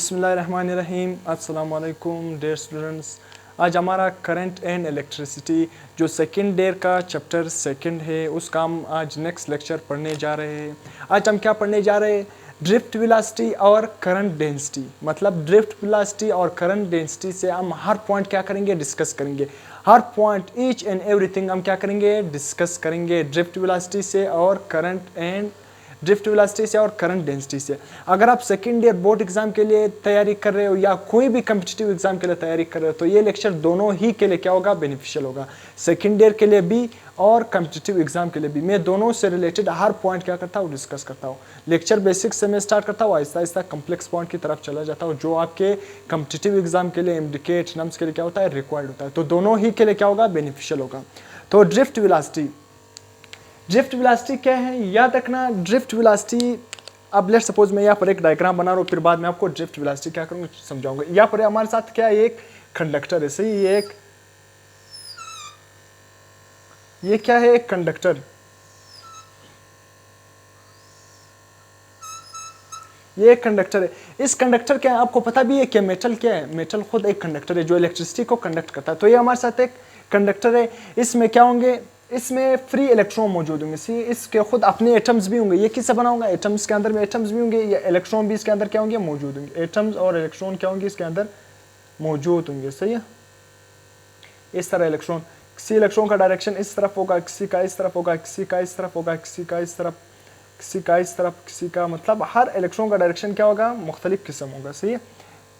बिस्मिल्लाहिर्रहमानिर्रहीम। अस्सलाम वालेकुम डियर स्टूडेंट्स। आज हमारा करंट एंड इलेक्ट्रिसिटी जो सेकंड ईयर का चैप्टर सेकंड है उसका हम आज नेक्स्ट लेक्चर पढ़ने जा रहे हैं। आज हम क्या पढ़ने जा रहे हैं? ड्रिफ्ट वेलोसिटी और करंट डेंसिटी। मतलब ड्रिफ्ट वेलोसिटी और करंट डेंसिटी से हम हर पॉइंट क्या करेंगे, डिस्कस करेंगे। हर पॉइंट ईच एंड एवरीथिंग हम क्या करेंगे, डिस्कस करेंगे ड्रिफ्ट वेलोसिटी से और ड्रिफ्ट वेलोसिटी से और करंट डेंसिटी से। अगर आप सेकंड ईयर बोर्ड एग्जाम के लिए तैयारी कर रहे हो या कोई भी कम्पिटिटिव एग्जाम के लिए तैयारी कर रहे हो तो ये लेक्चर दोनों ही के लिए क्या होगा, बेनिफिशियल होगा। सेकंड ईयर के लिए भी और कम्पिटिटिव एग्जाम के लिए भी मैं दोनों से रिलेटेड हर पॉइंट क्या करता हूँ, डिस्कस करता हूँ। लेक्चर बेसिक से मैं स्टार्ट करता हूँ, आहिस्ता आहिस्ता कम्प्लेक्स पॉइंट की तरफ चला जाता हूँ जो आपके कम्पिटिटिव एग्जाम के लिए एमडीके नम्स के लिए क्या होता है, रिक्वायर्ड होता है। तो दोनों ही के लिए क्या होगा, बेनिफिशियल होगा। तो ड्रिफ्ट वेलोसिटी क्या है, याद रखना। ड्रिफ्ट वेलोसिटी, अब लेट्स सपोज मैं यहाँ पर एक डायग्राम बना रहा हूँ, फिर बाद में आपको ड्रिफ्ट वेलोसिटी क्या करूँगा समझाऊंगा। यहाँ पर हमारे साथ क्या है, एक कंडक्टर है, सही। ये क्या है, एक कंडक्टर। ये एक कंडक्टर है। इस कंडक्टर क्या है आपको पता भी है कि मेटल क्या है? मेटल खुद एक कंडक्टर है जो इलेक्ट्रिसिटी को कंडक्ट करता है। तो ये हमारे साथ एक कंडक्टर है। इसमें क्या होंगे, इसमें फ्री इलेक्ट्रॉन मौजूद होंगे। सी इसके खुद अपने एटम्स भी होंगे। ये किससे बना होगा? एटम्स के अंदर में एटम्स भी होंगे, या इलेक्ट्रॉन भी इसके अंदर क्या होंगे, मौजूद होंगे। एटम्स और इलेक्ट्रॉन क्या होंगे, इसके अंदर मौजूद होंगे, सही है। इस तरह इलेक्ट्रॉन, किसी इलेक्ट्रॉन का डायरेक्शन इस तरफ होगा, किसी का इस तरफ होगा, किसी का इस तरफ होगा, किसी का इस तरफ, किसी का इस तरफ, किसी का, मतलब हर इलेक्ट्रॉन का डायरेक्शन क्या होगा, मुख्तलिफ किस्म होगा, सही है।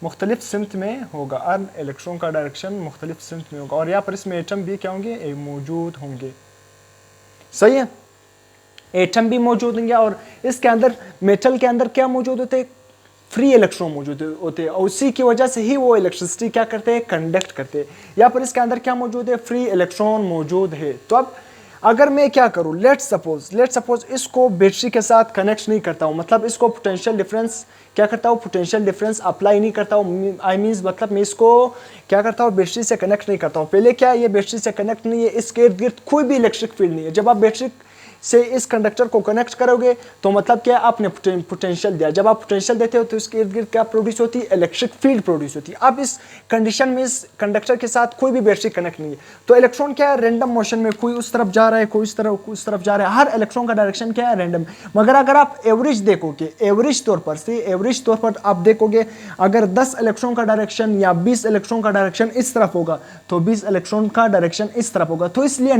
मुख्तलिफ सिमत में होगा, हर इलेक्ट्रॉन का डायरेक्शन मुख्तलिफ सिमत में होगा। और यहाँ पर इसमें एटम भी क्या होंगे, मौजूद होंगे, सही है। एटम भी मौजूद होंगे। और इसके अंदर मेटल के अंदर क्या मौजूद होते हैं, फ्री इलेक्ट्रॉन मौजूद होते हैं। और उसी की वजह से ही वो इलेक्ट्रिसिटी क्या करते हैं, कंडक्ट करते हैं। यहाँ पर इसके अंदर क्या मौजूद है, फ्री इलेक्ट्रॉन मौजूद है। तो अब अगर मैं क्या करूं, लेट्स सपोज इसको बैटरी के साथ कनेक्ट नहीं करता हूं, मतलब इसको पोटेंशियल डिफरेंस क्या करता हूं, पोटेंशियल डिफरेंस अप्लाई नहीं करता हूं। आई मींस मतलब मैं इसको क्या करता हूं, बैटरी से कनेक्ट नहीं करता हूं। पहले क्या, ये बैटरी से कनेक्ट नहीं है, इसके इर्द गिर्द कोई भी इलेक्ट्रिक फील्ड नहीं है। जब आप बैटरी से इस कंडक्टर को कनेक्ट करोगे तो मतलब क्या, आपने पोटेंशियल दिया। जब आप पोटेंशियल देते हो तो इसके इर्द गिर्द क्या प्रोड्यूस होती है, इलेक्ट्रिक फील्ड प्रोड्यूस होती है। अब इस कंडीशन में इस कंडक्टर के साथ कोई भी बैटरी कनेक्ट नहीं है, तो इलेक्ट्रॉन क्या है, रैंडम मोशन में, कोई उस तरफ जा रहा है, कोई उस तरफ जा रहा है। हर इलेक्ट्रॉन का डायरेक्शन क्या है, रैंडम। मगर अगर आप एवरेज देखोगे, एवरेज तौर पर आप देखोगे, अगर 10 इलेक्ट्रॉन का डायरेक्शन या 20 इलेक्ट्रॉन का डायरेक्शन इस तरफ होगा तो 20 इलेक्ट्रॉन का डायरेक्शन इस तरफ होगा। तो इसलिए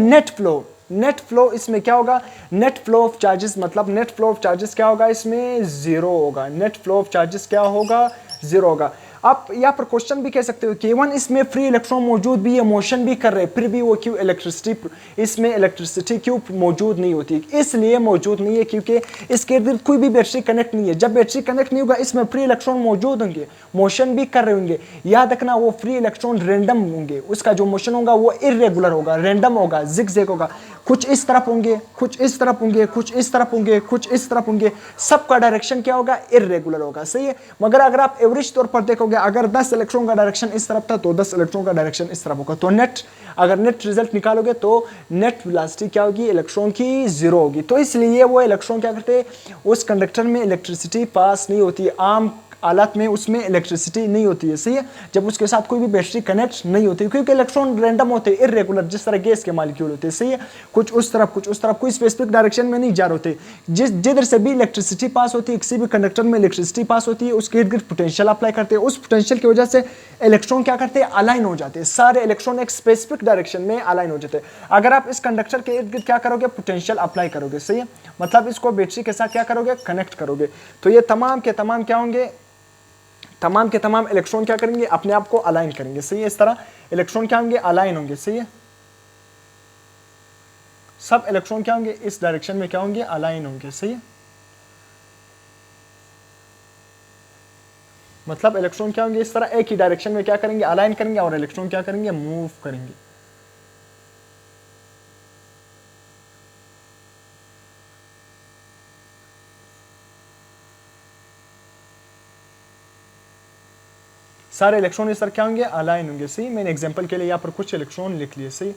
नेट फ्लो इसमें क्या होगा, नेट फ्लो ऑफ चार्जेस, मतलब नेट फ्लो ऑफ चार्जेस क्या होगा, इसमें जीरो होगा। नेट फ्लो ऑफ चार्जेस क्या होगा, जीरो होगा। आप यहाँ पर क्वेश्चन भी कह सकते हो कि इवन इसमें फ्री इलेक्ट्रॉन मौजूद भी है, मोशन भी कर रहे हैं, फिर भी वो क्यों इसमें इलेक्ट्रिसिटी क्यों मौजूद नहीं होती? इसलिए मौजूद नहीं है क्योंकि इसके इर्द गिर्द कोई भी बैटरी कनेक्ट नहीं है। जब बैटरी कनेक्ट नहीं होगा, इसमें फ्री इलेक्ट्रॉन मौजूद होंगे, मोशन भी कर रहे होंगे। याद रखना, वो फ्री इलेक्ट्रॉन रैंडम होंगे, उसका जो मोशन होगा वो इरेगुलर होगा, रैंडम होगा, जिग होगा। कुछ इस तरफ होंगे, कुछ इस तरफ होंगे, कुछ इस तरफ होंगे, कुछ इस तरफ होंगे। सबका डायरेक्शन क्या होगा, इरेगुलर होगा, सही है। मगर अगर आप एवरेज तौर पर देखोगे, अगर 10 इलेक्ट्रॉन का डायरेक्शन इस तरफ था तो 10 इलेक्ट्रॉन का डायरेक्शन इस तरफ होगा। तो अगर नेट रिजल्ट निकालोगे तो नेट वेलोसिटी क्या होगी, इलेक्ट्रॉन की जीरो होगी। तो इसलिए वो इलेक्ट्रॉन क्या करते हैं, उस कंडक्टर में इलेक्ट्रिसिटी पास नहीं होती। आम हालात में उसमें इलेक्ट्रिसिटी नहीं होती है, सही है, जब उसके साथ कोई भी बैटरी कनेक्ट नहीं होती, क्योंकि इलेक्ट्रॉन रैंडम होते हैं, इरेगुलर, जिस तरह गैस के मॉलिक्यूल होते हैं, सही है। कुछ उस तरफ, कुछ उस तरफ, कोई स्पेसिफिक डायरेक्शन में नहीं जा रहे होते। जिधर से भी इलेक्ट्रिसिटी पास होती है, किसी भी कंडक्टर में इलेक्ट्रिसिटी पास होती है, उसके इर्द गिर्द पोटेंशियल अप्लाई करते हैं। उस पोटेंशियल की वजह से इलेक्ट्रॉन क्या करते हैं, अलाइन हो जाते हैं। सारे इलेक्ट्रॉन एक स्पेसिफिक डायरेक्शन में अलाइन हो जाते हैं। अगर आप इस कंडक्टर के इर्द गिर्द क्या करोगे, पोटेंशियल अप्लाई करोगे, सही है, मतलब इसको बैटरी के साथ क्या करोगे, कनेक्ट करोगे, तो ये तमाम के तमाम क्या होंगे, तमाम के तमाम इलेक्ट्रॉन क्या करेंगे, अपने आप को अलाइन करेंगे, सही है। इस तरह इलेक्ट्रॉन क्या होंगे, अलाइन होंगे, सही है। सब इलेक्ट्रॉन क्या होंगे, इस डायरेक्शन में क्या होंगे, अलाइन होंगे, सही है। मतलब इलेक्ट्रॉन क्या होंगे, इस तरह एक ही डायरेक्शन में क्या करेंगे, अलाइन करेंगे, और इलेक्ट्रॉन क्या करेंगे, मूव करेंगे। सारे इलेक्ट्रॉन इस तरह क्या होंगे, अलाइन होंगे, सही। मैंने एग्जांपल के लिए यहाँ पर कुछ इलेक्ट्रॉन लिख लिए, सही।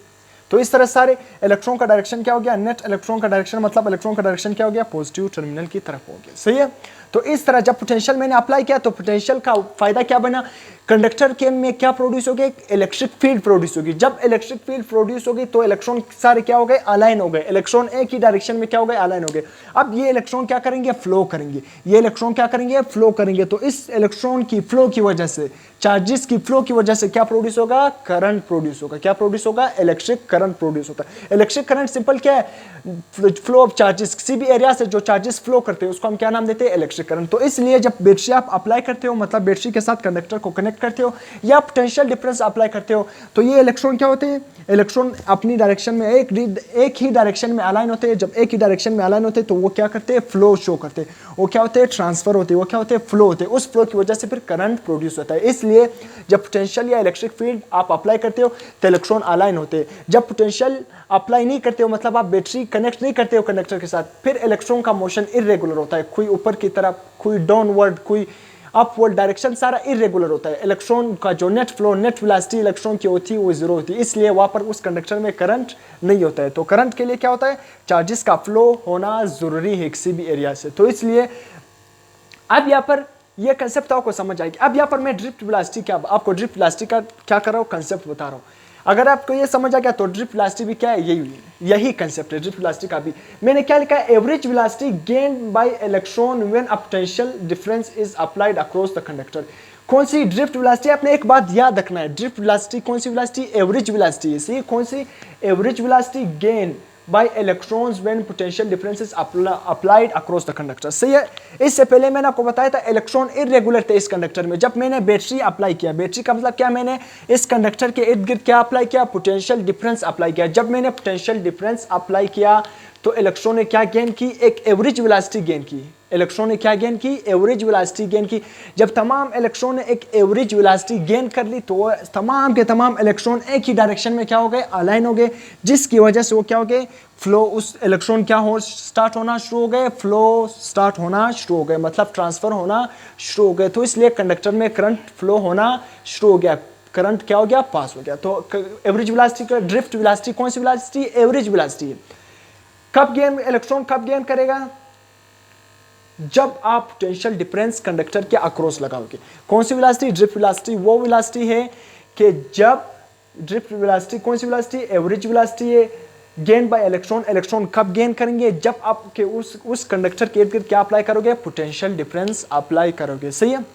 तो इस तरह सारे इलेक्ट्रॉन का डायरेक्शन क्या हो गया, नेट इलेक्ट्रॉन का डायरेक्शन मतलब इलेक्ट्रॉन का डायरेक्शन क्या हो गया, पॉजिटिव टर्मिनल की तरफ हो गया। सही है। तो इस तरह जब पोटेंशियल मैंने अप्लाई किया तो पोटेंशियल का फायदा क्या बना, कंडक्टर के में क्या प्रोड्यूस हो गया, इलेक्ट्रिक फील्ड प्रोड्यूस होगी। जब इलेक्ट्रिक फील्ड प्रोड्यूस होगी तो इलेक्ट्रॉन सारे क्या हो गए, अलाइन हो गए। इलेक्ट्रॉन एक ही डायरेक्शन में क्या हो गए, अलाइन हो गए। अब ये इलेक्ट्रॉन क्या करेंगे, फ्लो करेंगे। ये इलेक्ट्रॉन क्या करेंगे, फ्लो करेंगे। तो इस इलेक्ट्रॉन की फ्लो की वजह से, चार्जेस की फ्लो की वजह से क्या प्रोड्यूस होगा, करंट प्रोड्यूस होगा। क्या प्रोड्यूस होगा, इलेक्ट्रिक करंट प्रोड्यूस होता है। इलेक्ट्रिक करंट सिंपल क्या है, फ्लो ऑफ चार्जेस। किसी भी एरिया से जो चार्जेस फ्लो करते हैं उसको हम क्या नाम देते हैं, इलेक्ट्रिक करंट। तो इसलिए जब बैटरी आप अप्लाई करते हो, मतलब बैटरी के साथ कंडक्टर को कनेक्ट करते हो या पोटेंशियल डिफरेंस अप्लाई करते हो, तो ये इलेक्ट्रॉन क्या होते हैं, इलेक्ट्रॉन अपनी डायरेक्शन में एक ही डायरेक्शन में अलाइन होते हैं। जब एक ही डायरेक्शन में अलाइन होते हैं तो वो क्या करते हैं, फ्लो शो करते हैं। वो क्या होते हैं, ट्रांसफर होते हैं। वो क्या होते हैं, फ्लो होते हैं। उस फ्लो की वजह से फिर करंट प्रोड्यूस होता है। इसलिए जब पोटेंशियल या इलेक्ट्रिक फील्ड आप अप्लाई करते हो तो इलेक्ट्रॉन अलाइन होते हैं। जब पोटेंशियल अप्लाई नहीं करते हो, मतलब आप बैटरी कनेक्ट नहीं करते हो कंडक्टर के साथ, फिर इलेक्ट्रॉन का मोशन इरेगुलर होता है। कोई ऊपर की तरफ, कोई डाउनवर्ड, कोई अपवर्ड डायरेक्शन, सारा इरेगुलर होता है। इलेक्ट्रॉन का जो net flow, net velocity electron की होती है वो जीरो होती है। इसलिए वहां पर उस कंडक्टर में करंट नहीं होता है। तो करंट के लिए क्या होता है, चार्जेस का फ्लो होना जरूरी है किसी भी एरिया से। तो इसलिए अब यहाँ पर ये कंसेप्ट आपको समझ आएगी। अब यहाँ पर मैं ड्रिफ्ट वेलोसिटी क्या, आपको ड्रिफ्ट वेलोसिटी का क्या कर रहा हूँ, कंसेप्ट बता रहा हूँ। अगर आपको ये समझ आ गया तो ड्रिफ्ट वेलोसिटी भी क्या है, यही कंसेप्ट है ड्रिफ्ट वेलोसिटी का भी। मैंने क्या लिखा है, average velocity gained by electron when a potential difference is applied across the conductor. कौन सी ड्रिफ्ट वेलोसिटी, आपने एक बात याद रखना है, ड्रिफ्ट वेलोसिटी कौन सी वेलोसिटी, एवरेज वेलोसिटी है। सही, कौन सी, average velocity gain by electrons when potential difference is applied across the conductor। सही है। इससे पहले मैंने आपको बताया था इलेक्ट्रॉन इरेगुलर थे इस कंडक्टर में। जब मैंने बैटरी अप्लाई किया, बैटरी का मतलब क्या, मैंने इस कंडक्टर के इर्द गिर्द क्या अप्लाई किया, पोटेंशियल डिफरेंस अप्लाई किया। जब मैंने पोटेंशियल डिफरेंस अप्लाई किया तो इलेक्ट्रॉन ने क्या गेन की, एक एवरेज वेलोसिटी गेन की। इलेक्ट्रॉन ने क्या गेन की, एवरेज वेलोसिटी गेन की। जब तमाम इलेक्ट्रॉन ने एक एवरेज वेलोसिटी गेन कर ली तो तमाम के तमाम इलेक्ट्रॉन एक ही डायरेक्शन में क्या हो गए, अलाइन हो गए, जिसकी वजह से वो क्या हो गए, फ्लो, उस इलेक्ट्रॉन क्या हो स्टार्ट होना शुरू हो गए, फ्लो स्टार्ट होना शुरू हो गए, मतलब ट्रांसफर होना शुरू हो गए। तो इसलिए कंडक्टर में करंट फ्लो होना शुरू हो गया, करंट क्या हो गया, पास हो गया। तो एवरेज वेलोसिटी का, ड्रिफ्ट वेलोसिटी कौन सी वेलोसिटी, एवरेज वेलोसिटी है। कब गेन, इलेक्ट्रॉन कब गेन करेगा, जब आप पोटेंशियल डिफरेंस कंडक्टर के अक्रॉस लगाओगे। कौन सी वेलोसिटी, ड्रिफ्ट वेलोसिटी वो वेलोसिटी है कि जब ड्रिफ्ट वेलोसिटी कौन सी वेलोसिटी, एवरेज वेलोसिटी है गेन बाय इलेक्ट्रॉन। इलेक्ट्रॉन कब गेन करेंगे, जब आपके उस कंडक्टर के इर्द-गिर्द क्या अप्लाई करोगे, पोटेंशियल डिफरेंस अप्लाई करोगे। सही है।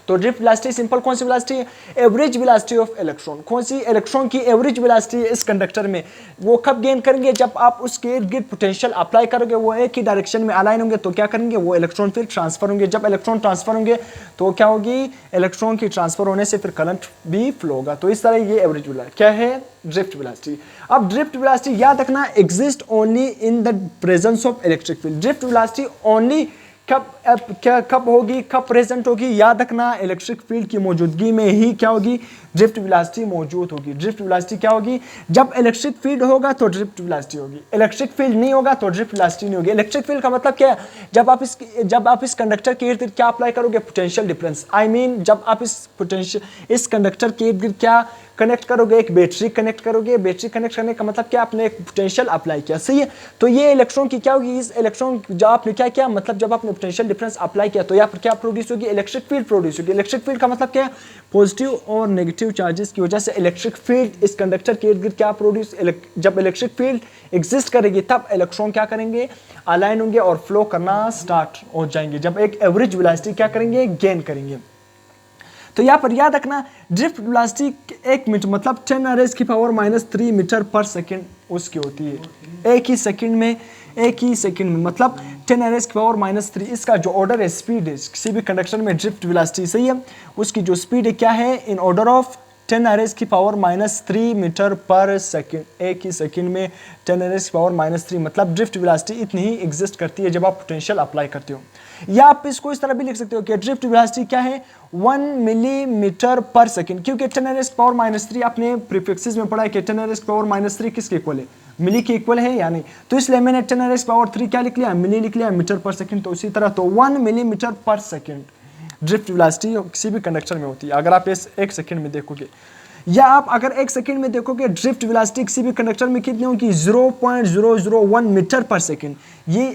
तो ड्रिफ्ट वेलोसिटी सिंपल कौन सी वेलोसिटी है, एवरेज वेलोसिटी ऑफ इलेक्ट्रॉन। कौन सी, इलेक्ट्रॉन की एवरेज वेलोसिटी इस कंडक्टर में, वो कब गेन करेंगे, जब आप उसके इर्द गिर्द पोटेंशियल अप्लाई करोगे, वो एक ही डायरेक्शन में अलाइन होंगे तो क्या करेंगे, वो इलेक्ट्रॉन फिर ट्रांसफर होंगे। जब इलेक्ट्रॉन ट्रांसफर होंगे तो क्या होगी, इलेक्ट्रॉन की ट्रांसफर होने से फिर करंट भी फ्लो होगा। तो इस तरह ये एवरेज वेलोसिटी क्या है, ड्रिफ्ट वेलोसिटी। अब ड्रिफ्ट वेलोसिटी याद रखना, exist only in the presence of electric field. Drift velocity only कब होगी, कब प्रेजेंट होगी, याद रखना, इलेक्ट्रिक फील्ड की मौजूदगी में ही क्या होगी, ड्रिफ्ट वेलोसिटी मौजूद होगी। ड्रिफ्ट वेलोसिटी क्या होगी, जब इलेक्ट्रिक फील्ड होगा तो ड्रिफ्ट वेलोसिटी होगी, इलेक्ट्रिक फील्ड नहीं होगा तो ड्रिफ्ट वेलोसिटी नहीं होगी। इलेक्ट्रिक फील्ड का मतलब क्या है, जब आप इस कंडक्टर के इर्द गिर्द क्या अप्लाई करोगे, पोटेंशियल डिफरेंस। आई मीन जब आप इस कंडक्टर के इर्द गिर्द क्या कनेक्ट करोगे, एक बैटरी कनेक्ट करोगे। बैटरी कनेक्ट करने का मतलब क्या, आपने एक पोटेंशियल अप्लाई किया। सही है। तो ये इलेक्ट्रॉन की क्या होगी, इस इलेक्ट्रॉन जब आपने क्या किया, मतलब जब आपने पोटेंशियल डिफरेंस अप्लाई किया तो यहाँ पर क्या प्रोड्यूस होगी, इलेक्ट्रिक फील्ड प्रोड्यूस होगी। इलेक्ट्रिक फील्ड का मतलब क्या है, पॉजिटिव और नेगेटिव चार्जेस की वजह से इलेक्ट्रिक फील्ड इस कंडक्टर के इर्द गिर्द क्या प्रोड्यूस, जब इलेक्ट्रिक फील्ड एग्जिस्ट करेगी तब इलेक्ट्रॉन क्या करेंगे, अलाइन होंगे और फ्लो करना स्टार्ट हो जाएंगे। जब एक एवरेज वेलोसिटी क्या करेंगे, गेन करेंगे। तो यहाँ पर याद रखना, ड्रिफ्ट वेलोसिटी एक मीटर मतलब 10⁻³ मीटर पर सेकंड उसकी होती है। एक ही सेकंड में मतलब 10⁻³ इसका जो ऑर्डर है, स्पीड है किसी भी कंडक्टर में ड्रिफ्ट वेलोसिटी। सही है। उसकी जो स्पीड है क्या है, इन ऑर्डर ऑफ 10⁻³ मीटर पर सेकंड। एक ही सेकंड में 10⁻³ मतलब ड्रिफ्ट वेलोसिटी इतनी ही एग्जिस्ट करती है जब आप पोटेंशियल अप्लाई करते हो। या आप इसको इस तरह भी लिख सकते हो कि ड्रिफ्ट वेलोसिटी क्या है, 1 मिलीमीटर पर सेकंड। क्योंकि 10⁻³ आपने प्रीफिक्सेस में पढ़ा है कि 10⁻³ किसके इक्वल है, मिली के इक्वल है या नहीं। तो इसलिए मैंने 10⁻³ क्या लिख लिया, मिली लिख लिया, मीटर पर सेकंड। तो उसी तरह तो 1 मिलीमीटर पर सेकंड ड्रिफ्ट वेलोसिटी किसी भी कंडक्टर में होती है। अगर आप इस एक सेकंड में देखोगे या आप अगर एक सेकंड में देखोगे ड्रिफ्ट वेलोसिटी किसी भी कंडक्टर में कितनी होगी 0.001 मीटर पर सेकंड। ये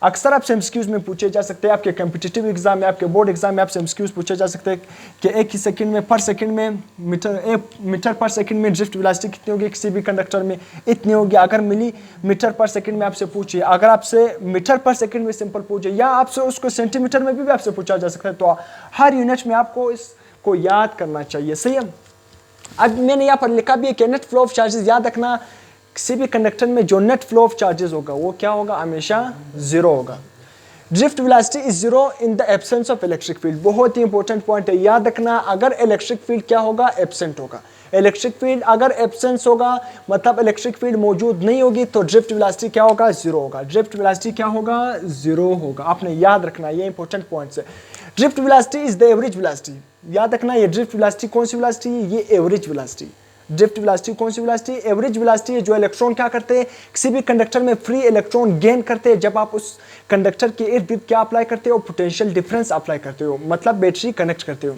अक्सर आपसे एमसीक्यूज में पूछे जा सकते हैं, आपके कॉम्पिटिटिव एग्जाम में, आपके बोर्ड एग्जाम में आपसे एमसीक्यूज पूछे जा सकते हैं कि एक ही सेकंड में पर सेकंड में मीटर पर सेकंड में ड्रिफ्ट वेलोसिटी कितनी होगी किसी भी कंडक्टर में, इतनी होगी। अगर मिलीमीटर पर सेकंड में आपसे पूछिए, अगर आपसे मीटर पर सेकंड में सिंपल पूछे, या आपसे उसको सेंटीमीटर में भी आपसे पूछा जा सकता है। तो हर यूनिट में आपको इसको याद करना चाहिए, सही है। अब मैंने यहाँ पर लिखा भी है कि नेट फ्लो ऑफ चार्जेस, याद रखना किसी भी कंडक्टर में जो नेट फ्लो ऑफ चार्जेस होगा वो क्या होगा, हमेशा जीरो होगा। Drift velocity is zero in the absence of electric field, बहुत ही इंपॉर्टेंट पॉइंट है, याद रखना। अगर इलेक्ट्रिक फील्ड क्या होगा, एब्सेंट होगा। इलेक्ट्रिक फील्ड अगर एब्सेंस होगा मतलब इलेक्ट्रिक फील्ड मौजूद नहीं होगी तो ड्रिफ्ट वेलोसिटी क्या होगा, जीरो होगा। ड्रिफ्ट वेलोसिटी क्या होगा, जीरो होगा। आपने याद रखना, ये इंपॉर्टेंट पॉइंट्स है। Drift velocity is the average velocity, याद रखना। ये ड्रिफ्ट वेलोसिटी कौन सी वेलोसिटी है, ये एवरेज वेलोसिटी। ड्रिफ्ट वेलोसिटी कौन सी वेलोसिटी, एवरेज वेलोसिटी है। जो इलेक्ट्रॉन क्या करते हैं, किसी भी कंडक्टर में फ्री इलेक्ट्रॉन गेन करते हैं जब आप उस कंडक्टर के इर्द गिर्द क्या अप्लाई करते हो, पोटेंशियल डिफरेंस अप्लाई करते हो, मतलब बैटरी कनेक्ट करते हो।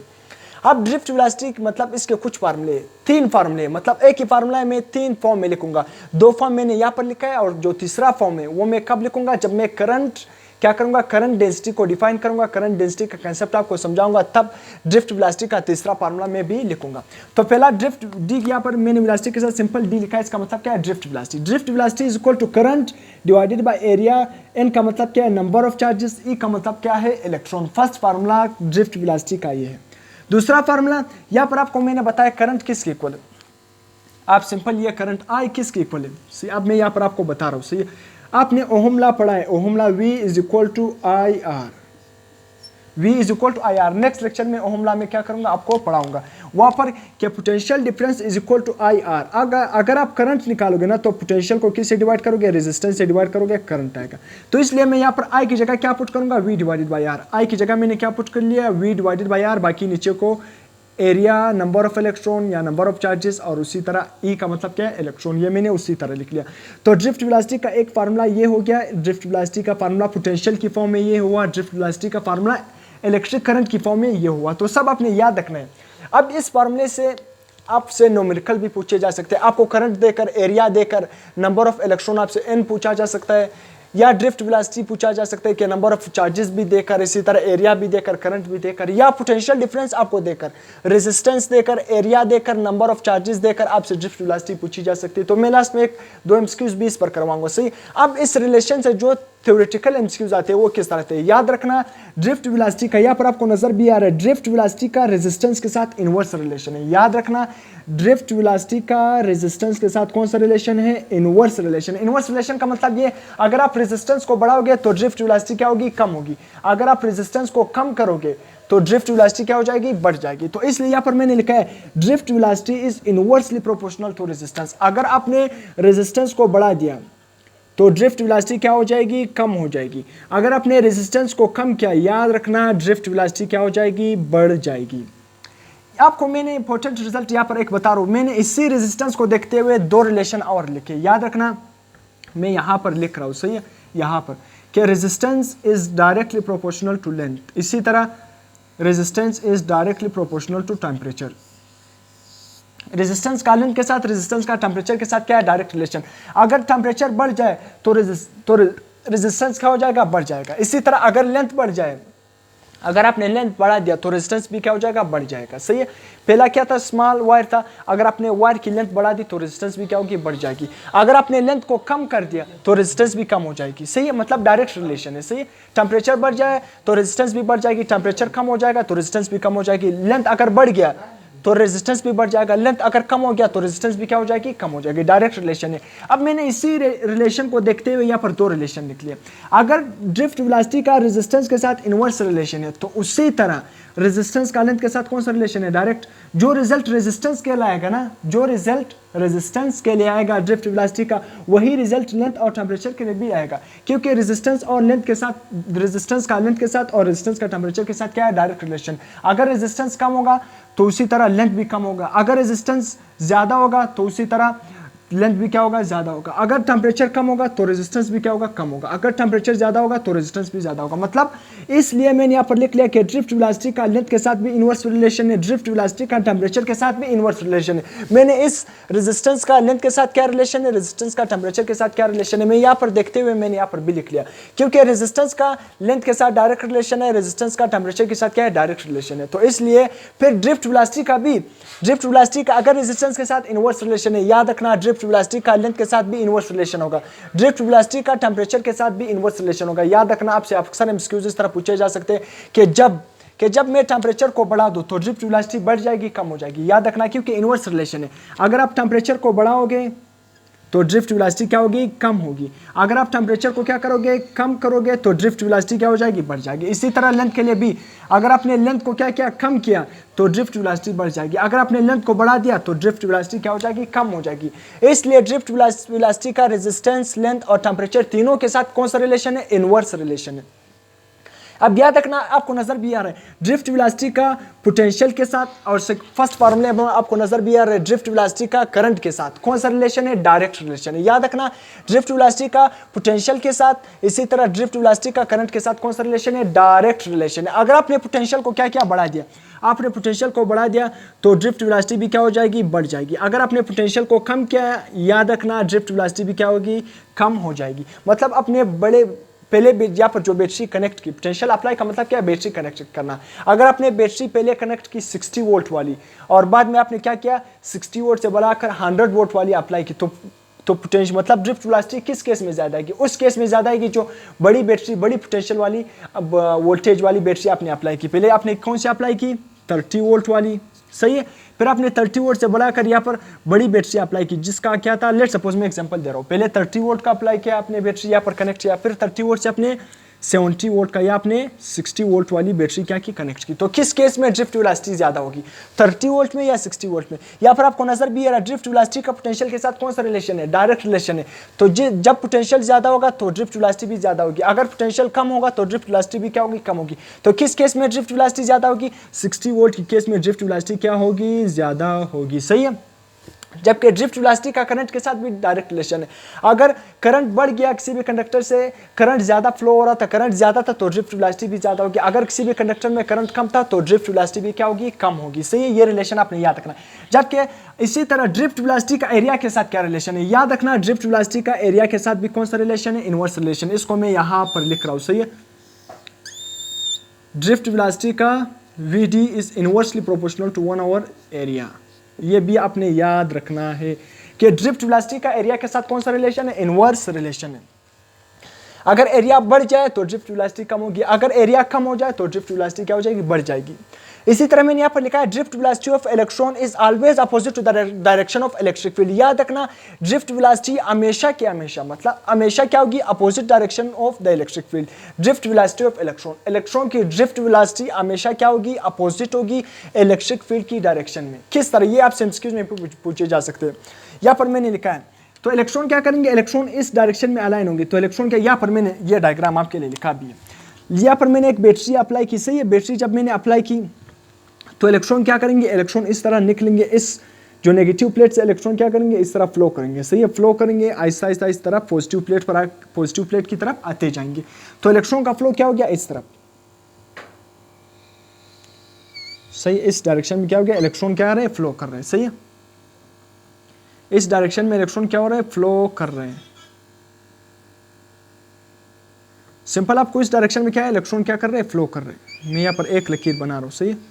अब ड्रिफ्ट वेलोसिटी मतलब इसके कुछ फार्मूले, 3 फार्मूले, मतलब एक ही फार्मूला है, मैं 3 फॉर्म में लिखूंगा। 2 फॉर्म मैंने यहाँ पर लिखा है और जो तीसरा फॉर्म है वो मैं कब लिखूंगा, जब मैं करंट क्या करूंगा, करंट डेंसिटी को डिफाइन करूंगा, करंट डेंसिटी का कंसेप्ट आपको समझाऊंगा, तब ड्रिफ्ट वेलोसिटी का तीसरा फार्मूला मैं भी लिखूंगा। तो पहला ड्रिफ्ट डी, यहाँ पर मैंने वेलोसिटी के साथ सिंपल डी लिखा है, इसका मतलब क्या है, drift velocity. Drift velocity is equal to current divided by area. N का मतलब क्या है, नंबर ऑफ चार्जेस। ई का मतलब क्या है, electron. First formula drift velocity का ये है। दूसरा फार्मूला, यहाँ पर आपको मैंने बताया करंट किसके इक्वल है, आप सिंपल ये करंट आई किसके इक्वल है। अब मैं यहाँ पर आपको बता रहा हूँ, सही है। आपने ओहम लॉ पढ़ा है, ohm law V is equal to I R, V is equal to I R. Next lecture में ओहम लॉ में क्या करूंगा, आपको पढ़ाऊंगा। वहां पर क्या potential difference is equal to I R. अगर आप करंट निकालोगे ना तो पोटेंशियल को किससे डिवाइड करोगे, रेजिस्टेंस से डिवाइड करोगे, करंट आएगा। तो इसलिए मैं यहाँ पर आई की जगह क्या पुट करूंगा, V डिवाइडेड बाई आर। आई की जगह मैंने क्या पुट कर लिया, V डिवाइडेड बाई आर। बाकी नीचे को एरिया, नंबर ऑफ इलेक्ट्रॉन या नंबर ऑफ चार्जेस, और उसी तरह ई का मतलब क्या है, इलेक्ट्रॉन। ये मैंने उसी तरह लिख लिया। तो ड्रिफ्ट वेलोसिटी का एक फार्मूला ये हो गया, ड्रिफ्ट वेलोसिटी का फार्मूला पोटेंशियल की फॉर्म में ये हुआ, ड्रिफ्ट वेलोसिटी का फार्मूला इलेक्ट्रिक करंट की फॉर्म में ये हुआ। तो सब आपने याद रखना है। अब इस फार्मूले से आपसे न्यूमेरिकल भी पूछे जा सकते हैं, आपको करंट देकर, एरिया देकर, नंबर ऑफ इलेक्ट्रॉन आपसे एन पूछा जा सकता है, या ड्रिफ्ट वेलोसिटी पूछा जा सकता है कि नंबर ऑफ चार्जेस भी देकर, इसी तरह एरिया भी देकर, करंट भी देकर, या पोटेंशियल डिफरेंस आपको देकर, रेजिस्टेंस देकर, एरिया देकर, नंबर ऑफ चार्जेस देकर आपसे ड्रिफ्ट वेलोसिटी पूछी जा सकती है। तो मैं लास्ट में 2 एमसीक्यूज भी इस पर करवाऊंगा, सही। अब इस रिलेशन से जो थ्योरेटिकल एमसीक्यूज आते हैं वो किस तरह से, याद रखना। ड्रिफ्ट वेलोसिटी का यहाँ पर आपको नजर भी आ रहा है, ड्रिफ्ट वेलोसिटी का रेजिस्टेंस के साथ इनवर्स रिलेशन है। याद रखना, ड्रिफ्ट वेलोसिटी का रेजिस्टेंस के साथ कौन सा रिलेशन है, इनवर्स रिलेशन। इनवर्स रिलेशन का मतलब ये, अगर आप रेजिस्टेंस को बढ़ाओगे तो ड्रिफ्ट वेलोसिटी क्या होगी, कम होगी। अगर आप रेजिस्टेंस को कम करोगे तो ड्रिफ्ट वेलोसिटी क्या हो जाएगी, बढ़ जाएगी। तो इसलिए यहाँ पर मैंने लिखा है drift velocity is inversely proportional to resistance. अगर आपने रेजिस्टेंस को बढ़ा दिया तो ड्रिफ्ट वेलोसिटी क्या हो जाएगी, कम हो जाएगी। अगर आपने रेजिस्टेंस को कम किया, याद रखना ड्रिफ्ट वेलोसिटी क्या हो जाएगी, बढ़ जाएगी। आपको मैंने इंपॉर्टेंट रिजल्ट यहाँ पर एक बता रहा हूँ, मैंने इसी रेजिस्टेंस को देखते हुए 2 रिलेशन और लिखे, याद रखना। मैं यहाँ पर लिख रहा हूँ, सही है, यहाँ पर कि resistance is directly proportional to length, इसी तरह resistance is directly proportional to temperature. Resistance का लेंथ के साथ, रेजिस्टेंस का टेम्परेचर के साथ क्या है, डायरेक्ट रिलेशन। अगर टेम्परेचर बढ़ जाए तो रेजिस्टेंस क्या हो जाएगा, बढ़ जाएगा। इसी तरह अगर लेंथ बढ़ जाए, अगर आपने लेंथ बढ़ा दिया तो रेजिस्टेंस भी क्या हो जाएगा, बढ़ जाएगा, सही है। पहला क्या था, स्मॉल वायर था, अगर आपने वायर की लेंथ बढ़ा दी तो रेजिस्टेंस भी क्या होगी, बढ़ जाएगी। अगर आपने लेंथ को कम कर दिया तो रेजिस्टेंस भी कम हो जाएगी, सही है, मतलब डायरेक्ट रिलेशन है, सही है। टेम्परेचर बढ़ जाए तो रेजिस्टेंस भी बढ़ जाएगी, टेम्परेचर कम हो जाएगा तो रेजिस्टेंस भी कम हो जाएगी। लेंथ अगर बढ़ गया तो रेजिस्टेंस भी बढ़ जाएगा, लेंथ अगर कम हो गया तो रेजिस्टेंस भी क्या हो जाएगी, कम हो जाएगी, डायरेक्ट रिलेशन है। अब मैंने इसी रिलेशन को देखते हुए यहाँ पर 2 रिलेशन लिख लिए। अगर ड्रिफ्ट वेलोसिटी का रेजिस्टेंस के साथ इनवर्स रिलेशन है तो उसी तरह रेजिस्टेंस का लेंथ के साथ कौन सा रिलेशन है, डायरेक्ट। जो रिजल्ट रेजिस्टेंस के लिए आएगा ना, जो रिजल्ट रेजिस्टेंस के लिए आएगा ड्रिफ्ट वेलोसिटी का, वही रिजल्ट लेंथ और टेम्परेचर के लिए भी आएगा, क्योंकि रेजिस्टेंस और लेंथ के साथ, रेजिस्टेंस का लेंथ के साथ और रेजिस्टेंस का टेम्परेचर के साथ क्या है, डायरेक्ट रिलेशन। अगर रेजिस्टेंस कम होगा तो उसी तरह लेंथ भी कम होगा, अगर रेजिस्टेंस ज्यादा होगा तो उसी तरह लेंथ भी क्या होगा, ज़्यादा होगा। अगर टेम्परेचर कम होगा तो रेजिस्टेंस भी क्या होगा, कम होगा। अगर टेम्परेचर ज़्यादा होगा तो रेजिस्टेंस भी ज़्यादा होगा। मतलब इसलिए मैंने यहाँ पर लिख लिया कि ड्रिफ्ट वेलोसिटी का लेंथ के साथ भी इनवर्स रिलेशन है, ड्रिफ्ट वेलोसिटी का टेम्परेचर के साथ भी इनवर्स रिलेशन है। मैंने इस रेजिस्टेंस का लेंथ के साथ क्या रिलेशन है, रेजिस्टेंस का टेम्परेचर के साथ क्या रिलेशन है, मैं यहाँ पर देखते हुए मैंने यहाँ पर भी लिख लिया, क्योंकि रेजिस्टेंस का लेंथ के साथ डायरेक्ट रिलेशन है, रेजिस्टेंस का टेम्परेचर के साथ क्या है, डायरेक्ट रिलेशन है। तो इसलिए फिर ड्रिफ्ट वेलोसिटी का भी, ड्रिफ्ट वेलोसिटी का अगर रेजिस्टेंस के साथ इनवर्स रिलेशन है, याद रखना ड्रिफ्ट वेलोसिटी का लेंथ के साथ भी इनवर्स रिलेशन होगा, ड्रिफ्ट वेलोसिटी का टेम्परेचर के साथ भी इनवर्स रिलेशन होगा। याद रखना, आपसे अक्सर एमसीक्यूज इस तरह पूछे जा सकते हैं कि जब मैं टेम्परेचर को बढ़ा दूं तो ड्रिफ्ट वेलोसिटी बढ़ जाएगी, कम हो जाएगी। याद रखना, क्योंकि इनवर्स रिलेशन है। अगर आप टेम्परेचर को बढ़ाओगे तो ड्रिफ्ट वेलोसिटी क्या होगी, कम होगी। अगर आप टेम्परेचर को क्या करोगे, कम करोगे, तो ड्रिफ्ट वेलोसिटी क्या हो जाएगी, बढ़ जाएगी। इसी तरह लेंथ के लिए भी, अगर आपने लेंथ को क्या किया, कम किया, तो ड्रिफ्ट वेलोसिटी बढ़ जाएगी। अगर आपने लेंथ को बढ़ा दिया तो ड्रिफ्ट वेलोसिटी क्या हो जाएगी, कम हो जाएगी। इसलिए ड्रिफ्ट वेलोसिटी का रेजिस्टेंस, लेंथ और टेम्परेचर तीनों के साथ कौन सा रिलेशन है, इनवर्स रिलेशन है। अब याद रखना, आपको नजर भी आ रहा है ड्रिफ्ट वेलोसिटी का पोटेंशियल के साथ, और फर्स्ट फार्मूले आपको नजर भी आ रहा है ड्रिफ्ट वेलोसिटी का करंट के साथ कौन सा रिलेशन है, डायरेक्ट रिलेशन है। याद रखना, ड्रिफ्ट वेलोसिटी का पोटेंशियल के साथ, इसी तरह ड्रिफ्ट वेलोसिटी का करंट के साथ कौन सा रिलेशन है, डायरेक्ट रिलेशन है। अगर आपने पोटेंशियल को क्या किया, बढ़ा दिया, आपने पोटेंशियल को बढ़ा दिया तो ड्रिफ्ट वेलोसिटी भी क्या हो जाएगी, बढ़ जाएगी। अगर आपने पोटेंशियल को कम किया, याद रखना ड्रिफ्ट वेलोसिटी भी क्या होगी, कम हो जाएगी। मतलब अपने बड़े पहले यहाँ पर जो बैटरी कनेक्ट की, पोटेंशियल अप्लाई का मतलब क्या है, बैटरी कनेक्ट करना। अगर आपने बैटरी पहले कनेक्ट की 60 वोल्ट वाली और बाद में आपने क्या किया, 60 वोल्ट से बढ़ाकर 100 वोल्ट वाली अप्लाई की, तो पोटेंशियल मतलब ड्रिफ्ट वेलोसिटी किस केस में ज़्यादा आएगी, उस केस में ज़्यादा आएगी जो बड़ी बैटरी, बड़ी पोटेंशियल वाली वोल्टेज वाली बैटरी आपने अप्लाई की। पहले आपने कौन सी अप्लाई की, 30 वोल्ट वाली, सही है। फिर आपने 30 वोल्ट से बढ़ाकर यहाँ पर बड़ी बैटरी अप्लाई की, जिसका क्या था, लेट सपोज मैं एग्जांपल दे रहा हूँ, पहले 30 वोल्ट का अप्लाई किया आपने, बैटरी यहाँ पर कनेक्ट किया, फिर 30 वोल्ट से आपने 70 वोल्ट का या आपने 60 वोल्ट वाली बैटरी क्या की, कनेक्ट की। तो किस केस में ड्रिफ्ट वेलोसिटी ज़्यादा होगी, 30 वोल्ट में या 60 वोल्ट में। या फिर आपको नजर भी आ रहा है ड्रिफ्ट वेलोसिटी का पोटेंशियल के साथ कौन सा रिलेशन है, डायरेक्ट रिलेशन है। तो जब पोटेंशियल ज़्यादा होगा तो ड्रिफ्ट वेलोसिटी भी ज़्यादा होगी। अगर पोटेंशियल कम होगा तो ड्रिफ्ट वेलोसिटी भी क्या होगी, कम होगी। तो किस केस में ड्रिफ्ट वेलोसिटी ज़्यादा होगी, 60 वोल्ट के केस में ड्रिफ्ट वेलोसिटी क्या होगी, ज़्यादा होगी, सही है। जबकि ड्रिफ्ट वेलोसिटी का करंट के साथ भी डायरेक्ट रिलेशन है। अगर करंट बढ़ गया, किसी भी कंडक्टर से करंट ज़्यादा फ्लो हो रहा था, करंट ज़्यादा था, तो ड्रिफ्ट वेलोसिटी भी ज़्यादा होगी। अगर किसी भी कंडक्टर में करंट कम था तो ड्रिफ्ट वेलोसिटी भी क्या होगी, कम होगी, सही है। ये रिलेशन आपने याद रखना। जबकि इसी तरह ड्रिफ्ट वेलोसिटी का एरिया के साथ क्या रिलेशन है, याद रखना ड्रिफ्ट वेलोसिटी का एरिया के साथ भी कौन सा रिलेशन है, इनवर्स रिलेशन। इसको मैं यहाँ पर लिख रहा हूँ, सही है। ड्रिफ्ट वेलोसिटी का VD is inversely proportional to 1 over area. ये भी आपने याद रखना है कि ड्रिफ्ट वेलोसिटी का एरिया के साथ कौन सा रिलेशन है, इनवर्स रिलेशन है। अगर एरिया बढ़ जाए तो ड्रिफ्ट वेलोसिटी कम होगी, अगर एरिया कम हो जाए तो ड्रिफ्ट वेलोसिटी क्या हो जाएगी, बढ़ जाएगी। इसी तरह मैंने यहाँ पर लिखा है drift velocity of electron is always opposite to the direction of electric field. याद रखना, ड्रिफ्ट वेलोसिटी हमेशा के हमेशा, मतलब हमेशा क्या होगी, opposite direction of the electric field. Drift velocity of electron, electron की ड्रिफ्ट वेलोसिटी हमेशा क्या होगी, अपोजिट होगी इलेक्ट्रिक फील्ड की डायरेक्शन में। किस तरह, ये आपसे एमसीक्यूज में पूछे जा सकते हैं। यहाँ पर मैंने लिखा है, तो इलेक्ट्रॉन क्या करेंगे, इलेक्ट्रॉन इस डायरेक्शन में अलाइन होंगे। तो इलेक्ट्रॉन क्या, यहाँ पर मैंने ये डायग्राम आपके लिए लिखा भी है। यहाँ पर मैंने एक बैटरी अप्लाई की, सही है। बैटरी जब मैंने अप्लाई की तो इलेक्ट्रॉन क्या करेंगे, इलेक्ट्रॉन इस तरह निकलेंगे, इस जो नेगेटिव प्लेट से इलेक्ट्रॉन क्या करेंगे, इस तरह फ्लो करेंगे, सही है। फ्लो करेंगे आहिस्ता आहिस्ता इस तरफ पॉजिटिव प्लेट पर, पॉजिटिव प्लेट की तरफ आते जाएंगे। तो इलेक्ट्रॉन का फ्लो क्या हो गया, इस तरफ, सही। इस डायरेक्शन में क्या हो गया, इलेक्ट्रॉन क्या आ रहे हैं, फ्लो कर रहे हैं, सही है। इस डायरेक्शन में इलेक्ट्रॉन क्या हो रहा है, फ्लो कर रहे हैं। सिंपल, आपको इस डायरेक्शन में क्या है, इलेक्ट्रॉन क्या कर रहे हैं, फ्लो कर रहे हैं। मैं यहाँ पर एक लकीर बना रहा हूँ, सही है।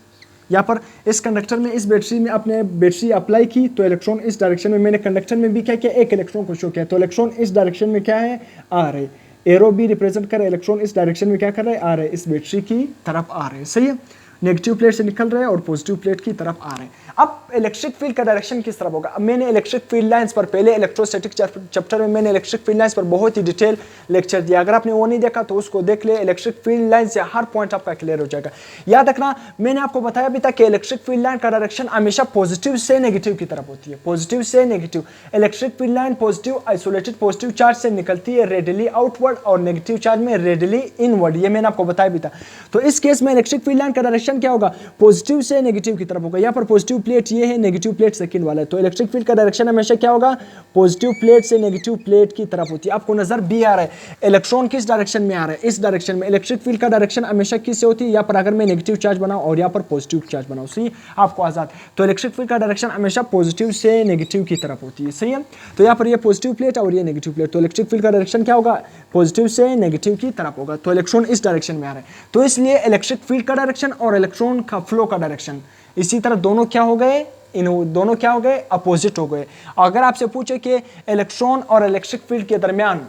यहाँ पर इस कंडक्टर में, इस बैटरी में आपने बैटरी अप्लाई की तो इलेक्ट्रॉन इस डायरेक्शन में, मैंने कंडक्टर में भी क्या किया, एक इलेक्ट्रॉन को शो किया। तो इलेक्ट्रॉन इस डायरेक्शन में क्या है, आ रहे। एरो भी रिप्रेजेंट कर रहे, इलेक्ट्रॉन इस डायरेक्शन में क्या कर रहे हैं, आ रहे, इस बैटरी की तरफ आ रहे हैं, सही है। नेगेटिव प्लेट से निकल रहे हैं और पॉजिटिव प्लेट की तरफ आ रहे हैं। अब इलेक्ट्रिक फील्ड का डायरेक्शन किस तरफ होगा। अब मैंने इलेक्ट्रिक फील्ड लाइंस पर, पहले इलेक्ट्रोस्टैटिक चैप्टर में मैंने इलेक्ट्रिक फील्ड लाइंस पर बहुत ही डिटेल लेक्चर दिया। अगर आपने वो नहीं देखा तो उसको देख ले। इलेक्ट्रिक फील्ड लाइन से हर पॉइंट आपका क्लियर हो जाएगा। याद रखना, मैंने आपको बताया भी था कि इलेक्ट्रिक फील्ड लाइन का डायरेक्शन हमेशा पॉजिटिव से नेगेटिव की तरफ होती है, पॉजिटिव से negative. Electric field line positive, isolated positive charge से निकलती है रेडियली आउटवर्ड और नेगेटिव चार्ज में रेडियली इनवर्ड। ये मैंने आपको बताया भी था। तो इस केस में इलेक्ट्रिक फील्ड लाइन का डायरेक्शन डायरेक्शन क्या होगा, पॉजिटिव से नेगेटिव की तरफ होगा। यहाँ पर पॉजिटिव प्लेट ये है, नेगेटिव प्लेट सेकंड वाला है, तो इलेक्ट्रिक फील्ड का डायरेक्शन हमेशा क्या होगा, पॉजिटिव प्लेट से नेगेटिव प्लेट की तरफ होती है। आपको नजर भी आ रहा है इलेक्ट्रॉन किस डायरेक्शन में आ रहा है, इस डायरेक्शन में। इलेक्ट्रिक फील्ड का डायरेक्शन हमेशा किससे होती है, यहाँ पर अगर मैं नेगेटिव चार्ज बनाऊं और यहाँ पर पॉजिटिव चार्ज बनाऊं, सही आपको आजाद। तो इलेक्ट्रिक फील्ड का डायरेक्शन हमेशा पॉजिटिव से नेगेटिव की तरफ होती है, सही है। तो यहाँ पर ये पॉजिटिव प्लेट और ये नेगेटिव प्लेट, तो इलेक्ट्रिक फील्ड का डायरेक्शन क्या होगा, पॉजिटिव से नेगेटिव की तरफ होगा। तो इलेक्ट्रॉन इस डायरेक्शन में आ रहा है, तो इसलिए इलेक्ट्रिक फील्ड का डायरेक्शन और इलेक्ट्रॉन का फ्लो का डायरेक्शन इसी तरह दोनों क्या हो गए, इन दोनों क्या हो गए, अपोजिट हो गए। अगर आपसे पूछे कि इलेक्ट्रॉन और इलेक्ट्रिक फील्ड के दरमियान,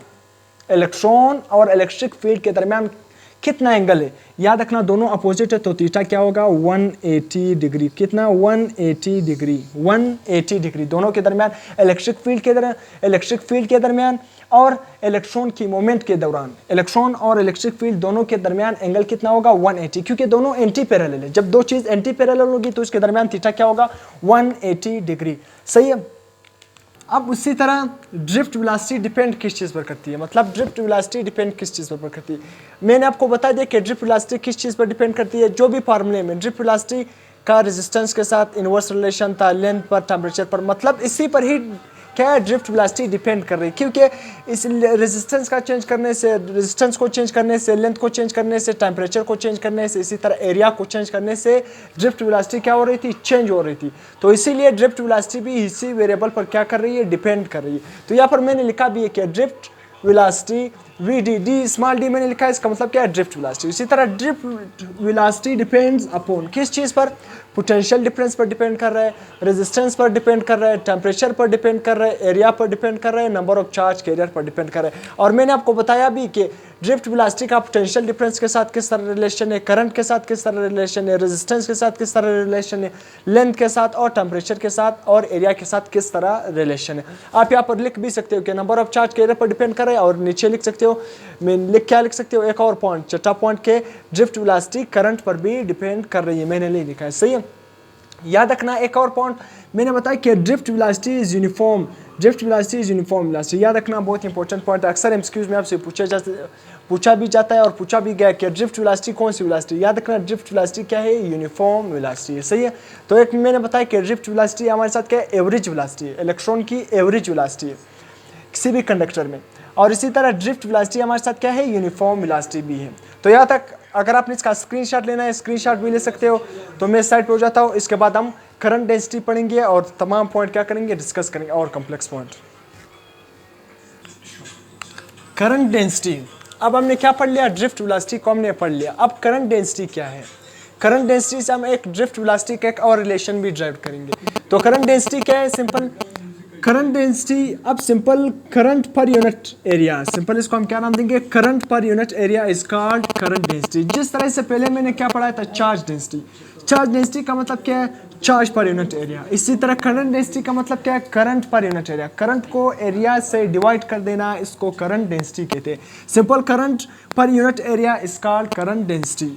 इलेक्ट्रॉन और इलेक्ट्रिक फील्ड के दरमियान कितना एंगल है, याद रखना दोनों अपोजिट है, तो थीटा क्या होगा, 180 डिग्री। कितना, 180 डिग्री, 180 डिग्री दोनों के दरमियान, इलेक्ट्रिक फील्ड के दरमियान और इलेक्ट्रॉन की मोमेंट के दौरान, इलेक्ट्रॉन और इलेक्ट्रिक फील्ड दोनों के दरमियान एंगल कितना होगा, 180, क्योंकि दोनों एंटी पैरेलल है। जब दो चीज एंटी पैरेलल होगी तो इसके दरमियान थीटा क्या होगा, 180 डिग्री, सही है। अब उसी तरह ड्रिफ्ट वेलोसिटी डिपेंड किस चीज़ पर करती है, मतलब ड्रिफ्ट वेलोसिटी डिपेंड किस चीज़ पर करती है। मैंने आपको बता दिया कि ड्रिफ्ट वेलोसिटी किस चीज़ पर डिपेंड करती है। जो भी फार्मूले में ड्रिफ्ट वेलोसिटी का रेजिस्टेंस के साथ इनवर्स रिलेशन था, लेंथ पर, टेम्परेचर पर, मतलब इसी पर ही क्या है, ड्रिफ्ट वेलोसिटी डिपेंड कर रही है। क्योंकि इस रेजिस्टेंस का चेंज करने से, रेजिस्टेंस को चेंज करने से, लेंथ को चेंज करने से, टेम्परेचर को चेंज करने से, इसी तरह एरिया को चेंज करने से ड्रिफ्ट वेलोसिटी क्या हो रही थी, चेंज हो रही थी। तो इसीलिए ड्रिफ्ट वेलोसिटी भी इसी वेरिएबल पर क्या कर रही है, डिपेंड कर रही है। तो यहाँ पर मैंने लिखा भी है कि drift velocity V D small d मैंने लिखा है, इसका मतलब क्या है, ड्रिफ्ट वेलोसिटी। इसी तरह ड्रिफ्ट वेलोसिटी डिपेंड्स अपॉन किस चीज़ पर, पोटेंशियल डिफरेंस पर डिपेंड कर रहा है, रेजिस्टेंस पर डिपेंड कर रहा है, टेम्परेचर पर डिपेंड कर रहा है, एरिया पर डिपेंड कर रहा है, नंबर ऑफ चार्ज कैरियर पर डिपेंड कर रहा है। और मैंने आपको बताया भी कि ड्रिफ्ट वेलोसिटी का पोटेंशियल डिफरेंस के साथ किस तरह रिलेशन है, करंट के साथ किस तरह रिलेशन है, रेजिस्टेंस के साथ किस तरह रिलेशन है, लेंथ के साथ और टेम्परेचर के साथ और एरिया के साथ किस तरह रिलेशन है। आप यहाँ पर लिख भी सकते हो कि नंबर ऑफ चार्ज कैरियर पर डिपेंड कर रहा है, और नीचे लिख सकते हो, क्या लिख सकते हो, एक और पॉइंट, छठा पॉइंट के ड्रिफ्ट वेलोसिटी करंट पर भी डिपेंड कर रही है। मैंने नहीं लिखा है, सही है। याद रखना एक और पॉइंट मैंने बताया कि drift velocity is uniform, drift velocity is uniform velocity. याद रखना बहुत इंपॉर्टेंट पॉइंट है, अक्सर एमसीक्यूज में आपसे पूछा भी जाता है और पूछा भी गया कि ड्रिफ्ट वेलोसिटी कौन सी वेलोसिटी। याद रखना ड्रिफ्ट वेलोसिटी क्या है, यूनिफॉर्म वेलोसिटी है, सही है। तो एक मैंने बताया कि ड्रिफ्ट वेलोसिटी हमारे साथ क्या है, एवरेज वेलोसिटी है, इलेक्ट्रॉन की एवरेज वेलोसिटी है किसी भी कंडक्टर में। और इसी तरह ड्रिफ्ट वेलोसिटी हमारे साथ क्या है, यूनिफॉर्म वेलोसिटी भी है। तो यहाँ तक अगर आपने इसका स्क्रीनशॉट लेना है, स्क्रीनशॉट भी ले सकते हो। तो मैं साइड पे हो जाता हूँ, इसके बाद हम करंट डेंसिटी पढ़ेंगे और तमाम पॉइंट क्या करेंगे, डिस्कस करेंगे, और कॉम्प्लेक्स पॉइंट। करंट डेंसिटी, अब हमने क्या पढ़ लिया, ड्रिफ्ट वेलोसिटी को हमने पढ़ लिया। अब करंट डेंसिटी क्या है, करंट डेंसिटी से हम एक ड्रिफ्ट वेलोसिटी का एक और रिलेशन भी ड्राइव करेंगे। तो करंट डेंसिटी क्या है, सिंपल करंट डेंसिटी, अब सिंपल करंट पर यूनिट एरिया, सिंपल इसको हम क्या नाम देंगे, करंट पर unit area is called current density. जिस तरह से पहले मैंने क्या पढ़ाया था, चार्ज डेंसिटी, चार्ज डेंसिटी का मतलब क्या है, चार्ज पर यूनिट एरिया। इसी तरह करंट डेंसिटी का मतलब क्या है, करंट पर यूनिट एरिया, करंट को एरिया से डिवाइड कर देना, इसको करंट डेंसिटी कहते हैं। सिंपल करंट पर unit area is called current density.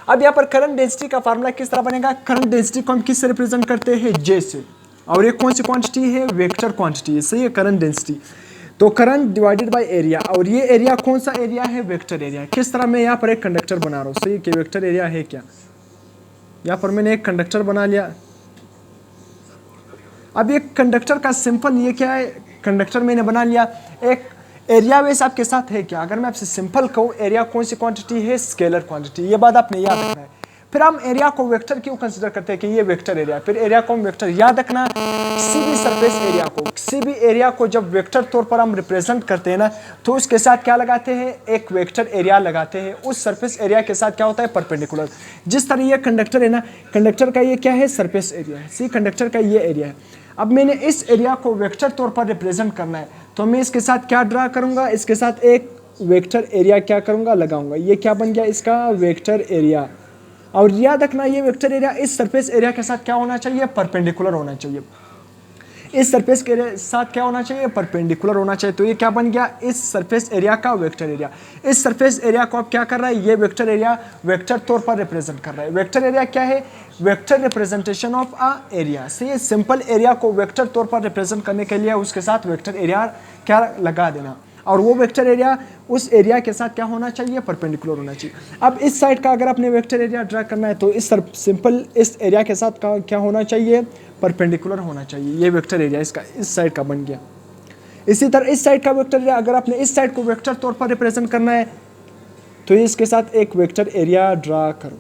अब यहाँ पर करंट डेंसिटी का फार्मूला किस तरह बनेगा, करंट डेंसिटी को हम किससे रिप्रेजेंट करते हैं, जे से, और ये कौन सी क्वांटिटी है, वेक्टर क्वांटिटी है, सही है, करंट डेंसिटी। तो करंट डिवाइडेड बाय एरिया, और ये एरिया कौन सा एरिया है, वेक्टर एरिया। किस तरह मैं यहाँ पर एक कंडक्टर बना रहा हूँ, सही है, कि वेक्टर एरिया है क्या, यहाँ पर मैंने एक कंडक्टर बना लिया। अब ये कंडक्टर का सिंपल ये क्या है, कंडक्टर मैंने बना लिया, एक एरिया वैसे आपके साथ है क्या। अगर मैं आपसे सिंपल कहूँ, एरिया कौन सी क्वांटिटी है, स्केलर क्वांटिटी, ये बात आपने याद रखना है। फिर हम एरिया को वेक्टर क्यों कंसीडर करते हैं कि ये वेक्टर एरिया, फिर एरिया को हम वेक्टर, याद रखना किसी भी सरफेस एरिया को, किसी भी एरिया को जब वेक्टर तौर पर हम रिप्रेजेंट करते हैं ना, तो उसके साथ क्या लगाते हैं, एक वेक्टर एरिया लगाते हैं। उस सरफेस एरिया के साथ क्या होता है, परपेंडिकुलर। जिस तरह ये कंडक्टर है ना, कंडक्टर का ये क्या है, सरफेस एरिया है, सी कंडक्टर का ये एरिया है। अब मैंने इस एरिया को वेक्टर तौर पर रिप्रेजेंट करना है, तो मैं इसके साथ क्या ड्रा करूंगा, इसके साथ एक वेक्टर एरिया क्या करूंगा, लगाऊंगा। ये क्या बन गया, इसका वेक्टर एरिया। और याद रखना ये वेक्टर एरिया इस सरफेस एरिया के साथ क्या होना चाहिए, परपेंडिकुलर होना चाहिए। इस सरफेस के साथ क्या होना चाहिए, परपेंडिकुलर होना चाहिए। तो ये क्या बन गया, इस सरफेस एरिया का वेक्टर एरिया। इस सरफेस एरिया को अब क्या कर रहा है, ये वेक्टर एरिया वेक्टर तौर पर रिप्रेजेंट कर रहा है। वेक्टर एरिया क्या है, vector representation of a area. सही है, सिंपल एरिया को वेक्टर तौर पर रिप्रेजेंट करने के लिए उसके साथ वेक्टर एरिया क्या लगा देना। और वो वेक्टर एरिया उस एरिया के साथ क्या होना चाहिए, परपेंडिकुलर होना चाहिए। अब इस साइड का अगर आपने वेक्टर एरिया ड्रा करना है तो इस सिंपल इस एरिया के साथ क्या होना चाहिए, परपेंडिकुलर होना चाहिए। ये वेक्टर एरिया इसका इस साइड का बन गया। इसी तरह इस साइड का वेक्टर एरिया अगर आपने इस साइड को वेक्टर तौर पर रिप्रेजेंट करना है तो इसके साथ एक वेक्टर एरिया ड्रा करो।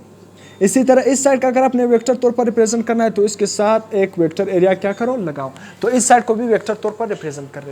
इसी तरह इस साइड का अगर आपने वेक्टर तौर पर रिप्रेजेंट करना है तो इसके साथ एक वेक्टर एरिया क्या करो, लगाओ। तो इस साइड को भी वेक्टर तौर पर रिप्रेजेंट कर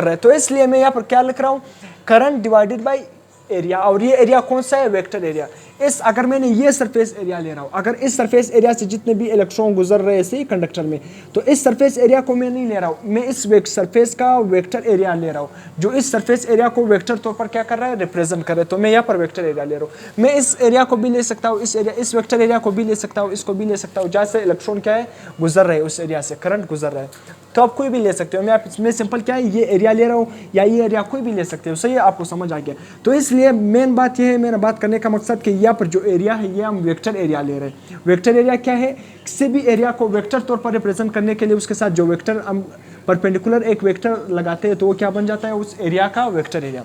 रहे हैं। तो इसलिए मैं यहाँ पर क्या लिख रहा हूँ, करंट डिवाइडेड बाई एरिया। और ये एरिया कौन सा है, वेक्टर एरिया। इस अगर मैंने ये सरफेस एरिया ले रहा हूँ, अगर इस सरफेस एरिया से जितने भी इलेक्ट्रॉन गुजर रहे हैं कंडक्टर में, तो इस सरफेस एरिया को मैं नहीं ले रहा हूँ, मैं इस सरफेस का वेक्टर एरिया ले रहा हूँ, जो इस सरफेस एरिया को वेक्टर तौर पर क्या कर रहा है, रिप्रेजेंट कर रहा है। तो मैं यहाँ पर वेक्टर एरिया ले रहा हूँ। मैं इस एरिया को भी ले सकता हूँ, इस वेक्टर एरिया को भी ले सकता हूँ, इसको भी ले सकता हूँ, जहाँ से इलेक्ट्रॉन क्या है, गुजर रहे हैं, उस एरिया से करंट गुजर रहा है। तो आप कोई भी ले सकते हो। मैं सिंपल क्या है, ये एरिया ले रहा हूँ या ये एरिया कोई भी ले सकते हो। सही है, आपको समझ आ गया। तो इसलिए मेन बात ये है, मेरा बात करने का मकसद कि यहाँ पर जो एरिया है ये हम वेक्टर एरिया ले रहे हैं। वेक्टर एरिया क्या है, किसी भी एरिया को वेक्टर तौर पर रिप्रेजेंट करने के लिए उसके साथ जो वेक्टर हम परपेंडिकुलर एक वेक्टर लगाते हैं तो वो क्या बन जाता है, उस एरिया का वेक्टर एरिया।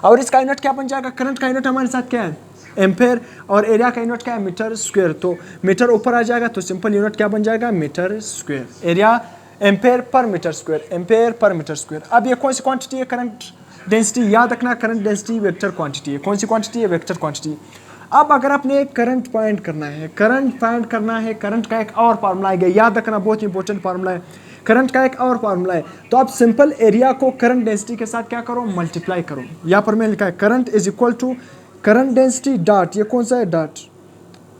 और इसका यूनिट क्या बन जाएगा, करंट का यूनिट हमारे साथ क्या है, एम्पेयर, और एरिया का यूनिट क्या है, मीटर स्क्वायर। तो मीटर ऊपर आ जाएगा तो सिंपल यूनिट क्या बन जाएगा, metre square. Area ampere per metre square, ampere per metre square. अब ये कौन सी क्वांटिटी है, करंट डेंसिटी। याद रखना करंट डेंसिटी वेक्टर क्वांटिटी है। कौन सी क्वांटिटी है, वेक्टर क्वांटिटी। अब अगर आपने करंट फाइंड करना है, करंट का एक और फार्मूला है, याद रखना बहुत इंपॉर्टेंट फार्मूला है। करंट का एक और फार्मूला है, तो आप सिंपल एरिया को करंट डेंसिटी के साथ क्या करो, मल्टीप्लाई करो। यहाँ पर मैंने लिखा है current is equal to current density dot, ये कौन सा है, डॉट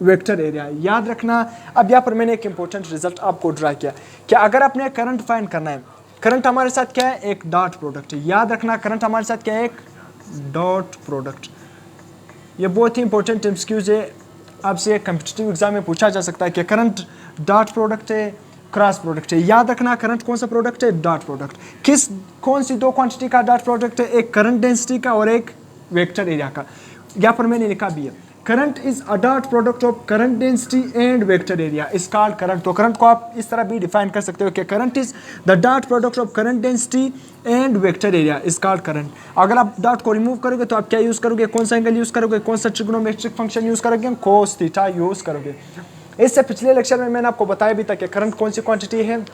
वेक्टर एरिया। याद रखना। अब यहाँ पर मैंने एक इंपॉर्टेंट रिजल्ट आपको ड्रा किया कि अगर आपने करंट फाइंड करना है, करंट हमारे साथ क्या है, एक डॉट प्रोडक्ट है। याद रखना करंट हमारे साथ क्या है, एक डॉट प्रोडक्ट। ये बहुत ही इंपॉर्टेंट एमसीक्यूज है, आपसे कॉम्पिटिटिव एग्जाम में पूछा जा सकता है कि करंट डॉट प्रोडक्ट है, क्रॉस प्रोडक्ट है। याद रखना करंट कौन सा प्रोडक्ट है, डॉट प्रोडक्ट। कौन सी दो क्वांटिटी का डॉट प्रोडक्ट है, एक करंट डेंसिटी का और एक वेक्टर एरिया का। यहाँ पर मैंने लिखा भी है, current is a dot product of current density and vector area is called current. तो करंट को आप इस तरह भी डिफाइन कर सकते हो कि current is the dot product of current density and vector area is called current. अगर आप डॉट को रिमूव करोगे तो आप क्या यूज करोगे, कौन सा एंगल यूज करोगे, कौन सा ट्रिग्नोमेट्रिक फंक्शन यूज करोगे, कोस थीटा यूज करोगे। इससे पिछले लेक्चर में मैंने आपको बताया भी था कि करंट कौन सी क्वांटिटी है,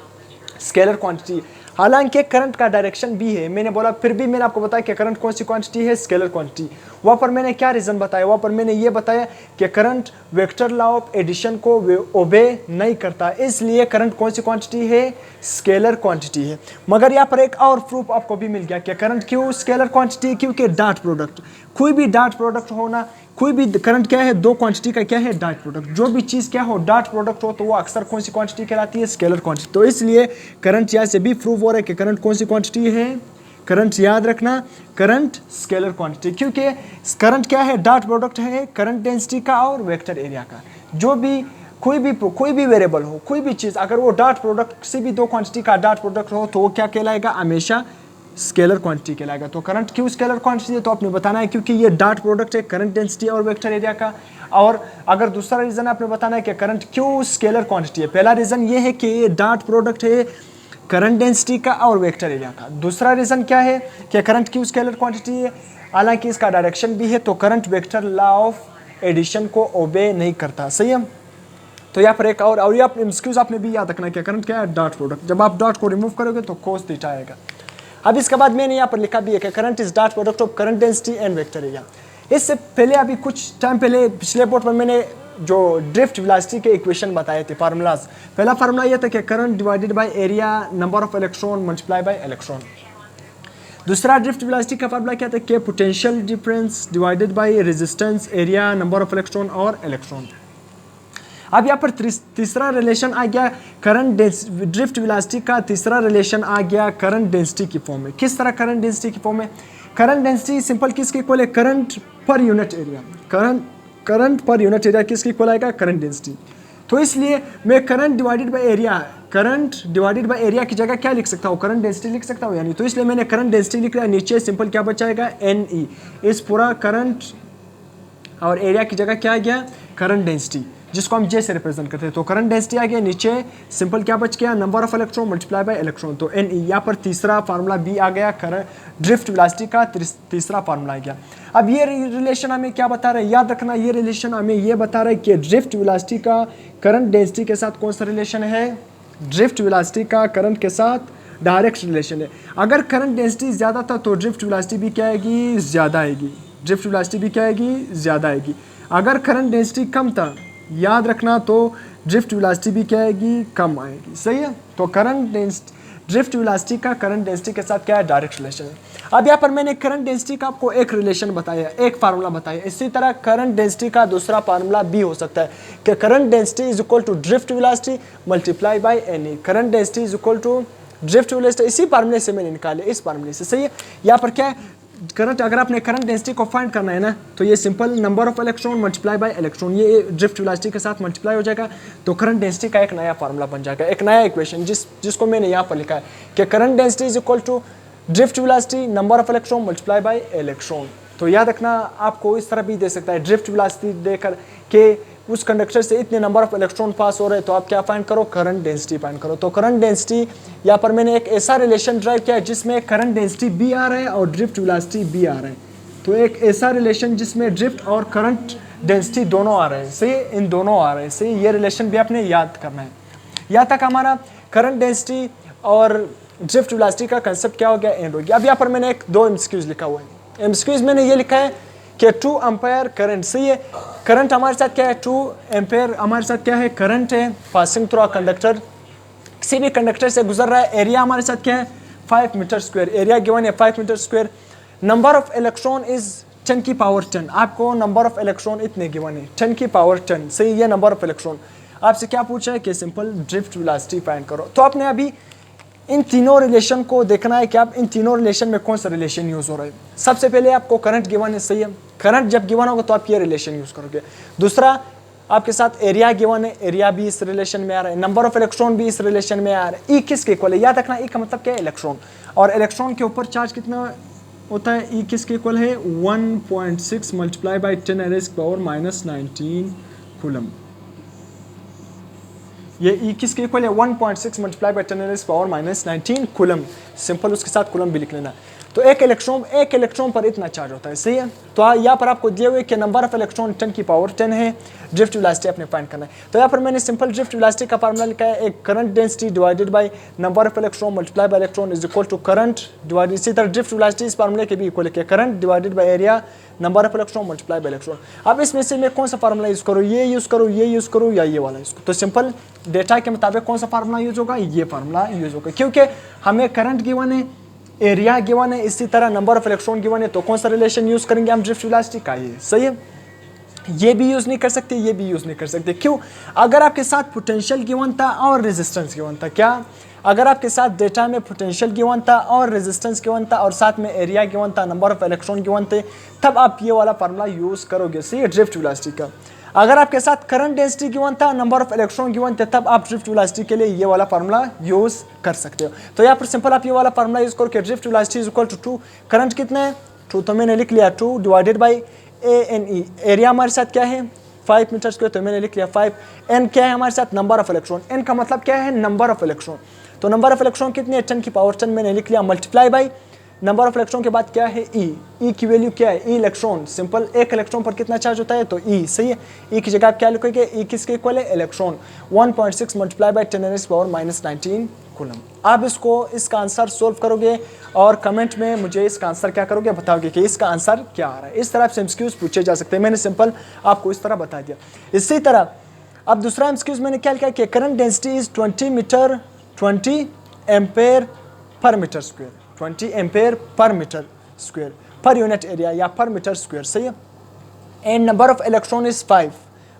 स्केलर क्वांटिटी। हालांकि करंट का डायरेक्शन भी है, मैंने बोला फिर भी मैंने आपको बताया कि करंट कौन सी क्वांटिटी है, स्केलर क्वांटिटी। वहाँ पर मैंने क्या रीज़न बताया, वहाँ पर मैंने ये बताया कि current vector law of addition को ओबे नहीं करता, इसलिए करंट कौन सी क्वांटिटी है, स्केलर क्वांटिटी है। मगर यहाँ पर एक और प्रूफ आपको भी मिल गया कि करंट क्यों स्केलर क्वांटिटी है, क्योंकि डॉट प्रोडक्ट, कोई भी डॉट प्रोडक्ट होना, कोई भी करंट क्या है, दो क्वांटिटी का क्या है, डॉट प्रोडक्ट। जो भी चीज़ क्या हो, डॉट प्रोडक्ट हो, तो वो अक्सर कौन सी क्वांटिटी कहलाती है, स्केलर क्वांटिटी। तो इसलिए करंट यहाँ से भी प्रूव हो रहा है कि करंट कौन सी क्वांटिटी है, करंट। याद रखना करंट स्केलर क्वांटिटी, क्योंकि करंट क्या है, डॉट प्रोडक्ट है करंट डेंसिटी का और वेक्टर एरिया का। जो भी कोई भी वेरिएबल हो, कोई भी चीज़ अगर वो डॉट प्रोडक्ट से भी दो क्वांटिटी का डॉट प्रोडक्ट हो तो वो क्या कहलाएगा, हमेशा स्केलर क्वांटिटी कहलाएगा। तो करंट क्यों स्केलर क्वांटिटी है, तो आपने बताना है क्योंकि ये डॉट प्रोडक्ट है करंट डेंसिटी और वेक्टर एरिया का। और अगर दूसरा रीज़न आपने बताना है कि करंट क्यों स्केलर क्वांटिटी है, पहला रीज़न ये है कि ये डॉट प्रोडक्ट है करंट डेंसिटी का और वेक्टर एरिया का। दूसरा रीज़न क्या है कि करंट क्यों स्केलर क्वांटिटी है, हालांकि इसका डायरेक्शन भी है, तो current vector law of addition को ओबे नहीं करता। सही है। तो यहाँ पर एक और ये एमसीक्यूज आपने भी याद रखना कि करंट क्या है, डॉट प्रोडक्ट। जब आप डॉट को रिमूव करोगे तो कोस थीटा आएगा। अब इसके बाद मैंने यहाँ पर लिखा भी है कि current is dot product of current density and vector area. इससे पहले अभी कुछ टाइम पहले पिछले बोर्ड पर मैंने जो ड्रिफ्ट वेलोसिटी के इक्वेशन बताए थे, फार्मूलाज। पहला फार्मूला ये था कि current divided by area number of electron multiply by electron. दूसरा ड्रिफ्ट वेलोसिटी का फार्मूला क्या था कि potential difference divided by resistance area number of electron और इलेक्ट्रॉन। अब यहाँ पर तीसरा रिलेशन आ गया करंट ड्रिफ्ट वेलोसिटी का, तीसरा रिलेशन आ गया करंट डेंसिटी की फॉर्म में। किस तरह करंट डेंसिटी की फॉर्म में, करंट डेंसिटी सिंपल किसके इक्वल है, करंट पर यूनिट एरिया। करंट पर यूनिट एरिया किसके इक्वल आएगा, करंट डेंसिटी। तो इसलिए मैं करंट डिवाइडेड बाय एरिया की जगह क्या लिख सकता हूँ, करंट डेंसिटी लिख सकता हूँ यानी। तो इसलिए मैंने करंट डेंसिटी लिख रहा है, नीचे सिंपल क्या बचाएगा, NE। इस पूरा करंट और एरिया की जगह क्या आ गया, करंट डेंसिटी। जिसको हम जे से रिप्रेजेंट करते हैं। तो करंट डेंसिटी आ गया, नीचे सिंपल क्या बच गया, number of electron multiply by electron. तो एन ई, यहाँ पर तीसरा फार्मूला बी आ गया, करंट ड्रिफ्ट वेलोसिटी का तीसरा फार्मूला आ गया। अब ये रिलेशन हमें क्या बता रहा है, याद रखना, ये रिलेशन हमें ये बता रहा है कि ड्रिफ्ट वेलोसिटी का करंट डेंसिटी के साथ कौन सा रिलेशन है, ड्रिफ्ट वेलोसिटी का करंट के साथ डायरेक्ट रिलेशन है। अगर करंट डेंसिटी ज़्यादा था तो ड्रिफ्ट वेलोसिटी भी क्या आएगी, ज़्यादा आएगी। ड्रिफ्ट वेलोसिटी भी क्या आएगी, ज़्यादा आएगी। अगर करंट डेंसिटी कम था, याद रखना, तो ड्रिफ्ट वेलोसिटी भी क्या आएगी, कम आएगी। सही है। तो करंट डेंसिटी, ड्रिफ्ट वेलोसिटी का करंट डेंसिटी के साथ क्या है, डायरेक्ट रिलेशन है। अब यहाँ पर मैंने करंट डेंसिटी का आपको एक रिलेशन बताया, एक फार्मूला बताया। इसी तरह करंट डेंसिटी का दूसरा फार्मूला भी हो सकता है कि current density is equal to drift velocity multiply by N. Current density is equal to drift velocity, इसी फार्मूले से मैंने निकाले, इस फार्मूले से। सही है। यहाँ पर क्या है, करंट, अगर आपने करंट डेंसिटी को फाइंड करना है ना, तो ये simple number of electron multiply by electron, ये ड्रिफ्ट वेलोसिटी के साथ मल्टीप्लाई हो जाएगा। तो करंट डेंसिटी का एक नया फार्मूला बन जाएगा, एक नया इक्वेशन, जिसको मैंने यहाँ पर लिखा है कि current density is equal to drift velocity number of electron multiply by electron. तो याद रखना, आपको इस तरह भी दे सकता है, ड्रिफ्ट वेलोसिटी देकर के उस कंडक्टर से इतने नंबर ऑफ इलेक्ट्रॉन पास हो रहे हैं, तो आप क्या फाइंड करो, करंट डेंसिटी फाइंड करो। तो करंट डेंसिटी, यहाँ पर मैंने एक ऐसा रिलेशन ड्राइव किया है जिसमें करंट डेंसिटी भी आ रहा है और ड्रिफ्ट वेलोसिटी भी आ रहा है। तो एक ऐसा रिलेशन जिसमें ड्रिफ्ट और करंट डेंसिटी दोनों आ रहे हैं। सही, इन दोनों आ रहे हैं। सही, ये रिलेशन भी आपने याद करना है। यहाँ तक हमारा करंट डेंसिटी और ड्रिफ्ट वेलोसिटी का कंसेप्ट क्या हो गया, एंड हो गया। अब यहाँ पर मैंने दो एमसीक्यूज लिखा हुआ है। एमसीक्यूज मैंने ये लिखा है कि 2 एम्पायर करंट। सही है। करंट हमारे साथ क्या है, 2 एम्पायर हमारे साथ क्या है, करंट है, पासिंग थ्रू अ कंडक्टर, किसी भी कंडक्टर से गुजर रहा है। एरिया हमारे साथ क्या है, 5 मीटर स्क्वायर, एरिया गिवन है 5 metre square. Number of electron is 10 की पावर 10, आपको नंबर ऑफ इलेक्ट्रॉन इतने गिवन है, 10 की पावर 10। सही, ये नंबर ऑफ इलेक्ट्रॉन। आपसे क्या पूछा है कि सिंपल ड्रिफ्ट वेलोसिटी फाइंड करो। तो आपने अभी इन तीनों रिलेशन को देखना है कि आप इन तीनों रिलेशन में कौन सा रिलेशन यूज हो रहा है। सबसे पहले आपको करंट गिवन है। सही है। करंट जब गिवन होगा तो आप ये रिलेशन यूज करोगे। दूसरा, आपके साथ एरिया गिवन है, एरिया भी इस रिलेशन में आ रहा है, नंबर ऑफ इलेक्ट्रॉन भी इस रिलेशन में आ रहा है। ई किसके इक्वल है, याद रखना, ई का मतलब क्या है, इलेक्ट्रॉन। और इलेक्ट्रॉन के ऊपर चार्ज कितना होता है, ई किसके इक्वल है, 1.6 मल्टीप्लाई बाई 10⁻⁻⁻19 कूलम। ये ई किसके इक्वल है, 1.6 मल्टीप्लाई बाई 10⁻⁻19 कूलम। सिंपल उसके साथ कूलम भी लिख लेना। तो एक इलेक्ट्रॉन पर इतना चार्ज होता है। सही है। तो यहाँ पर आपको दिए हुए कि नंबर ऑफ इलेक्ट्रॉन 10 की पावर 10 है, ड्रिफ्ट वेलोसिटी अपने फाइंड करना है। तो यहाँ पर मैंने सिंपल ड्रिफ्ट वेलोसिटी का फार्मूला लिखा है, एक current density divided by number of electron multiply by electron is equal to current divided. इसी तरह ड्रिफ्ट वेलोसिटी इस फार्मूले के भी इक्वल है, current divided by area number of electron multiply by electron. अब इसमें से मैं कौन सा फार्मूला यूज करूँ, ये यूज करूँ, ये यूज करूँ या ये वाला यूज करूँ। तो सिंपल डेटा के मुताबिक कौन सा फार्मूला यूज होगा, ये फार्मूला यूज होगा, क्योंकि हमें करंट गिवन है, एरिया गिवन है, इसी तरह नंबर ऑफ इलेक्ट्रॉन गिवन है। तो कौन सा रिलेशन यूज करेंगे हम, ड्रिफ्ट वेलोसिटी का। ये सही है। ये भी यूज नहीं कर सकते, ये भी यूज नहीं कर सकते। क्यों, अगर आपके साथ पोटेंशियल गिवन था और रेजिस्टेंस गिवन था, क्या, अगर आपके साथ डेटा में पोटेंशियल गिवन था और रेजिस्टेंस गिवन था और साथ में एरिया गिवन था, नंबर ऑफ इलेक्ट्रॉन गिवन थे, तब आप ये वाला फार्मूला यूज करोगे। सही है, ड्रिफ्ट वेलोसिटी का। अगर आपके साथ करंट डेंसिटी गिवन था, नंबर ऑफ इलेक्ट्रॉन गिवन थे, तब आप ड्रिफ्ट वेलोसिटी के लिए ये वाला फार्मूला यूज कर सकते हो। तो यहाँ पर सिंपल आप ये वाला फार्मूला यूज करो कि drift velocity is equal to 2, current कितना है 2, तो मैंने लिख लिया 2 divided by A N E. Area हमारे साथ क्या है 5 मीटर स्क्वायर, तो मैंने लिख लिया 5। एन क्या है हमारे साथ, नंबर ऑफ इलेक्ट्रॉन। एन का मतलब क्या है, नंबर ऑफ इलेक्ट्रॉन। तो नंबर ऑफ इलेक्ट्रॉन कितनी है, 10 की पावर 10, मैंने लिख लिया multiply by number of electron के बाद क्या है, ई। ई की वैल्यू क्या है, ई इलेक्ट्रॉन। सिंपल, एक इलेक्ट्रॉन पर कितना चार्ज होता है, तो ई। सही है। ई की जगह आप क्या लिखोगे, ई किसके इक्वल है, इलेक्ट्रॉन। 1.6 multiply by 10⁻⁻⁻19 coulomb. आप इसका आंसर सोल्व करोगे और कमेंट में मुझे इसका आंसर क्या करोगे, बताओगे कि इसका आंसर क्या आ रहा है। इस तरह से एमसीक्यूज पूछे जा सकते हैं। मैंने सिंपल आपको इस तरह बता दिया। इसी तरह अब दूसरा एमसीक्यूज मैंने क्या लिखा कि current density is 20 ampere per metre square, 20 ampere per metre square per unit area या पर मीटर स्क्वायर। सही है। And number of electron is 5,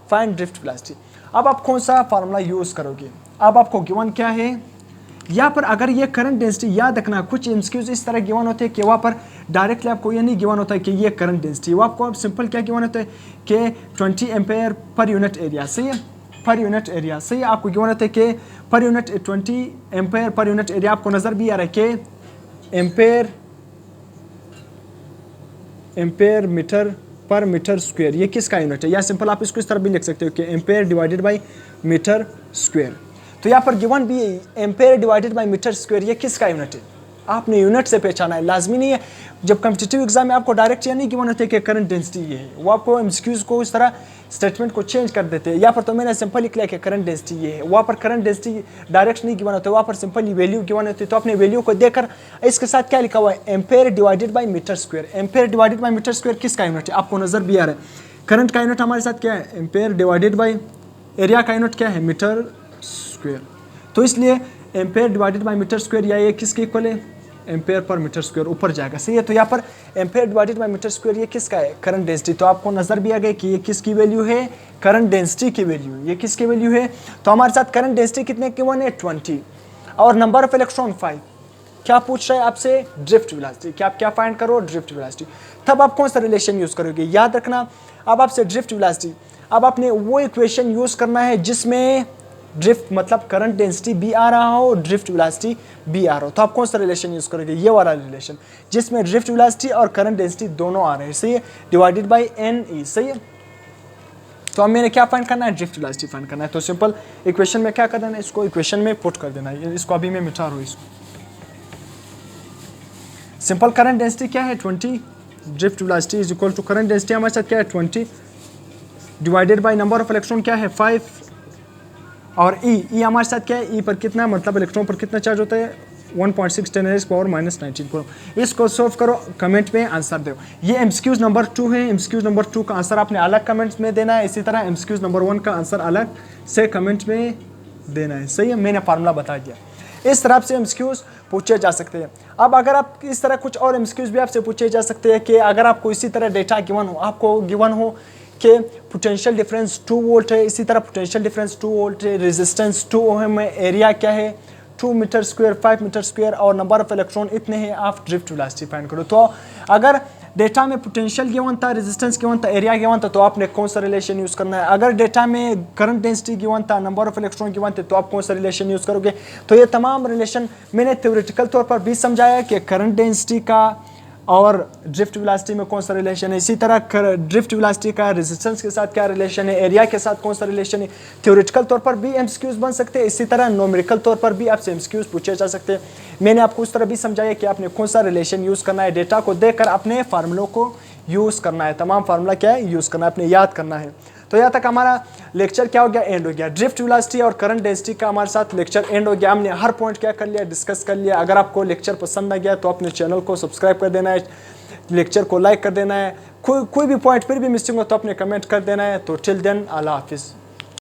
find drift velocity. अब आप कौन सा फार्मूला यूज करोगे, अब आपको गिवन क्या है, यहाँ पर अगर ये करंट डेंसिटी, याद रखना कुछ एमसीक्यूज इस तरह गिवन होते हैं कि वहाँ पर डायरेक्टली आपको ये नहीं गिवन होता है कि ये करंट डेंसिटी, वो आपको सिंपल क्या गिवन होता है कि 20 एम्पेयर पर यूनिट एरिया। सही है, पर यूनिट एरिया। सही है, आपको गिवन होता है कि पर यूनिट 20 एम्पेयर पर यूनिट एरिया। आपको नजर भी आ रहा है कि एम्पेयर मीटर पर मीटर स्क्वायर ये किसका यूनिट है, या सिंपल आप इसको इस तरह भी लिख सकते हो कि ampere divided by metre square. तो यहाँ पर गिवन भी ampere divided by metre square ये किसका यूनिट है, आपने यूनिट से पहचाना है। लाजमी नहीं है जब कॉम्पिटिटिव एग्जाम में आपको डायरेक्ट ये नहीं गिवन होते कि करंट डेंसिटी ये है, वो आपको एमसीक्यूज को इस तरह स्टेटमेंट को चेंज कर देते हैं। यहाँ पर तो मैंने सिंपल लिख लिया कि करंट डेंसिटी ये है, वहाँ पर करंट डेंसिटी डायरेक्ट नहीं गिवन होते, वहाँ पर सिंपली वैल्यू गिवन होती है। तो अपने वैल्यू को देकर इसके साथ क्या लिखा हुआ है, ampere divided by metre square. Ampere divided by metre square किसका यूनिट है, आपको नजर भी आ रहा है। करंट का यूनिट हमारे साथ क्या है, एम्पेयर डिवाइडेड बाई एरिया का यूनिट क्या है, मीटर स्क्वायर। तो इसलिए ampere divided by metre square या ये किसके इक्वल है, एम्पेयर पर मीटर स्क्वायर ऊपर जाएगा, सही है। तो यहाँ पर ampere divided by metre square ये किसका है, करंट डेंसिटी। तो आपको नजर भी आ गया कि ये किसकी वैल्यू है, करंट डेंसिटी की वैल्यू, ये किसकी वैल्यू है। तो हमारे साथ करंट डेंसिटी कितने की वन है, 20 और नंबर ऑफ इलेक्ट्रॉन 5। क्या पूछ रहा है आपसे, ड्रिफ्ट वेलोसिटी, क्या आप क्या फाइंड करो, ड्रिफ्ट वेलोसिटी। तब आप कौन सा रिलेशन यूज करोगे, याद रखना अब आपसे ड्रिफ्ट वेलोसिटी, अब आपने वो इक्वेशन यूज करना है जिसमें ड्रिफ्ट मतलब करंट डेंसिटी भी आ रहा हो, ड्रिफ्ट वेलोसिटी भी आ रहा हो। तो आप कौन सा रिलेशन यूज करोगे, ये वाला रिलेशन जिसमें ड्रिफ्ट वेलोसिटी और करंट डेंसिटी दोनों आ रहे हैं, सही है, डिवाइडेड बाय एन ई, सही है। तो अब मैंने क्या फाइंड करना है, ड्रिफ्ट वेलोसिटी फाइंड करना है। तो सिंपल इक्वेशन में क्या करना है, इसको इक्वेशन में पुट कर देना है, इसको अभी मैं मिटा रहा हूँ इसको। सिंपल करंट डेंसिटी क्या है 20, drift velocity is equal to current density हमारे साथ क्या है 20 divided by number of electron क्या है 5 और ई हमारे साथ क्या है, ई पर कितना मतलब इलेक्ट्रॉन पर कितना चार्ज होता है 1.6 10 पावर -19 करो। इसको सॉल्व करो, कमेंट में आंसर दो। ये एमसीक्यूज नंबर 2 है, एमसीक्यूज नंबर 2 का आंसर आपने अलग कमेंट्स में देना है, इसी तरह एमसीक्यूज नंबर 1 का आंसर अलग से कमेंट में देना है, सही है। मैंने फार्मूला बता दिया। इस तरह से एमसीक्यूज पूछे जा सकते हैं। अब अगर आप इस तरह कुछ और एमसीक्यूज भी आपसे पूछे जा सकते हैं कि अगर आपको इसी तरह डेटा गिवन हो, आपको गिवन हो कि पोटेंशियल डिफरेंस 2 वोल्ट है, इसी तरह पोटेंशियल डिफरेंस 2 वोल्ट है, रेजिस्टेंस 2 ओहम है, एरिया क्या है 2 मीटर स्क्वायर 5 मीटर स्क्वायर और नंबर ऑफ इलेक्ट्रॉन इतने हैं, आप ड्रिफ्ट वेलोसिटी फाइंड करो। तो अगर डेटा में पोटेंशियल गिवन था, रेजिस्टेंस गिवन था, एरिया गिवन था, तो आपने कौन सा रिलेशन यूज करना है। अगर डेटा में करंट डेंसिटी गिवन था, नंबर ऑफ इलेक्ट्रॉन गिवन थे, तो आप कौन सा रिलेशन यूज करोगे। तो ये तमाम रिलेशन मैंने थ्योरेटिकल तौर पर भी समझाया कि करंट डेंसिटी का और ड्रिफ्ट वेलोसिटी में कौन सा रिलेशन है, इसी तरह ड्रिफ्ट वेलोसिटी का रेजिस्टेंस के साथ क्या रिलेशन है, एरिया के साथ कौन सा रिलेशन है। थ्योरेटिकल तौर पर भी एमसीक्यूज बन सकते हैं, इसी तरह न्यूमेरिकल तौर पर भी आपसे एमसीक्यूज पूछे जा सकते हैं। मैंने आपको उस तरह भी समझाया कि आपने कौन सा रिलेशन यूज़ करना है, डेटा को देखकर अपने फार्मूलों को यूज़ करना है, तमाम फार्मूला क्या है यूज़ करना है, अपने याद करना है। तो यहाँ तक हमारा लेक्चर क्या हो गया, एंड हो गया। ड्रिफ्ट वेलोसिटी और करंट डेंसिटी का हमारे साथ लेक्चर एंड हो गया। हमने हर पॉइंट क्या कर लिया, डिस्कस कर लिया। अगर आपको लेक्चर पसंद आ गया तो अपने चैनल को सब्सक्राइब कर देना है, लेक्चर को लाइक कर देना है। कोई भी पॉइंट फिर भी मिसिंग हो तो अपने कमेंट कर देना है। तो टिल देन अल्लाह हाफिज़।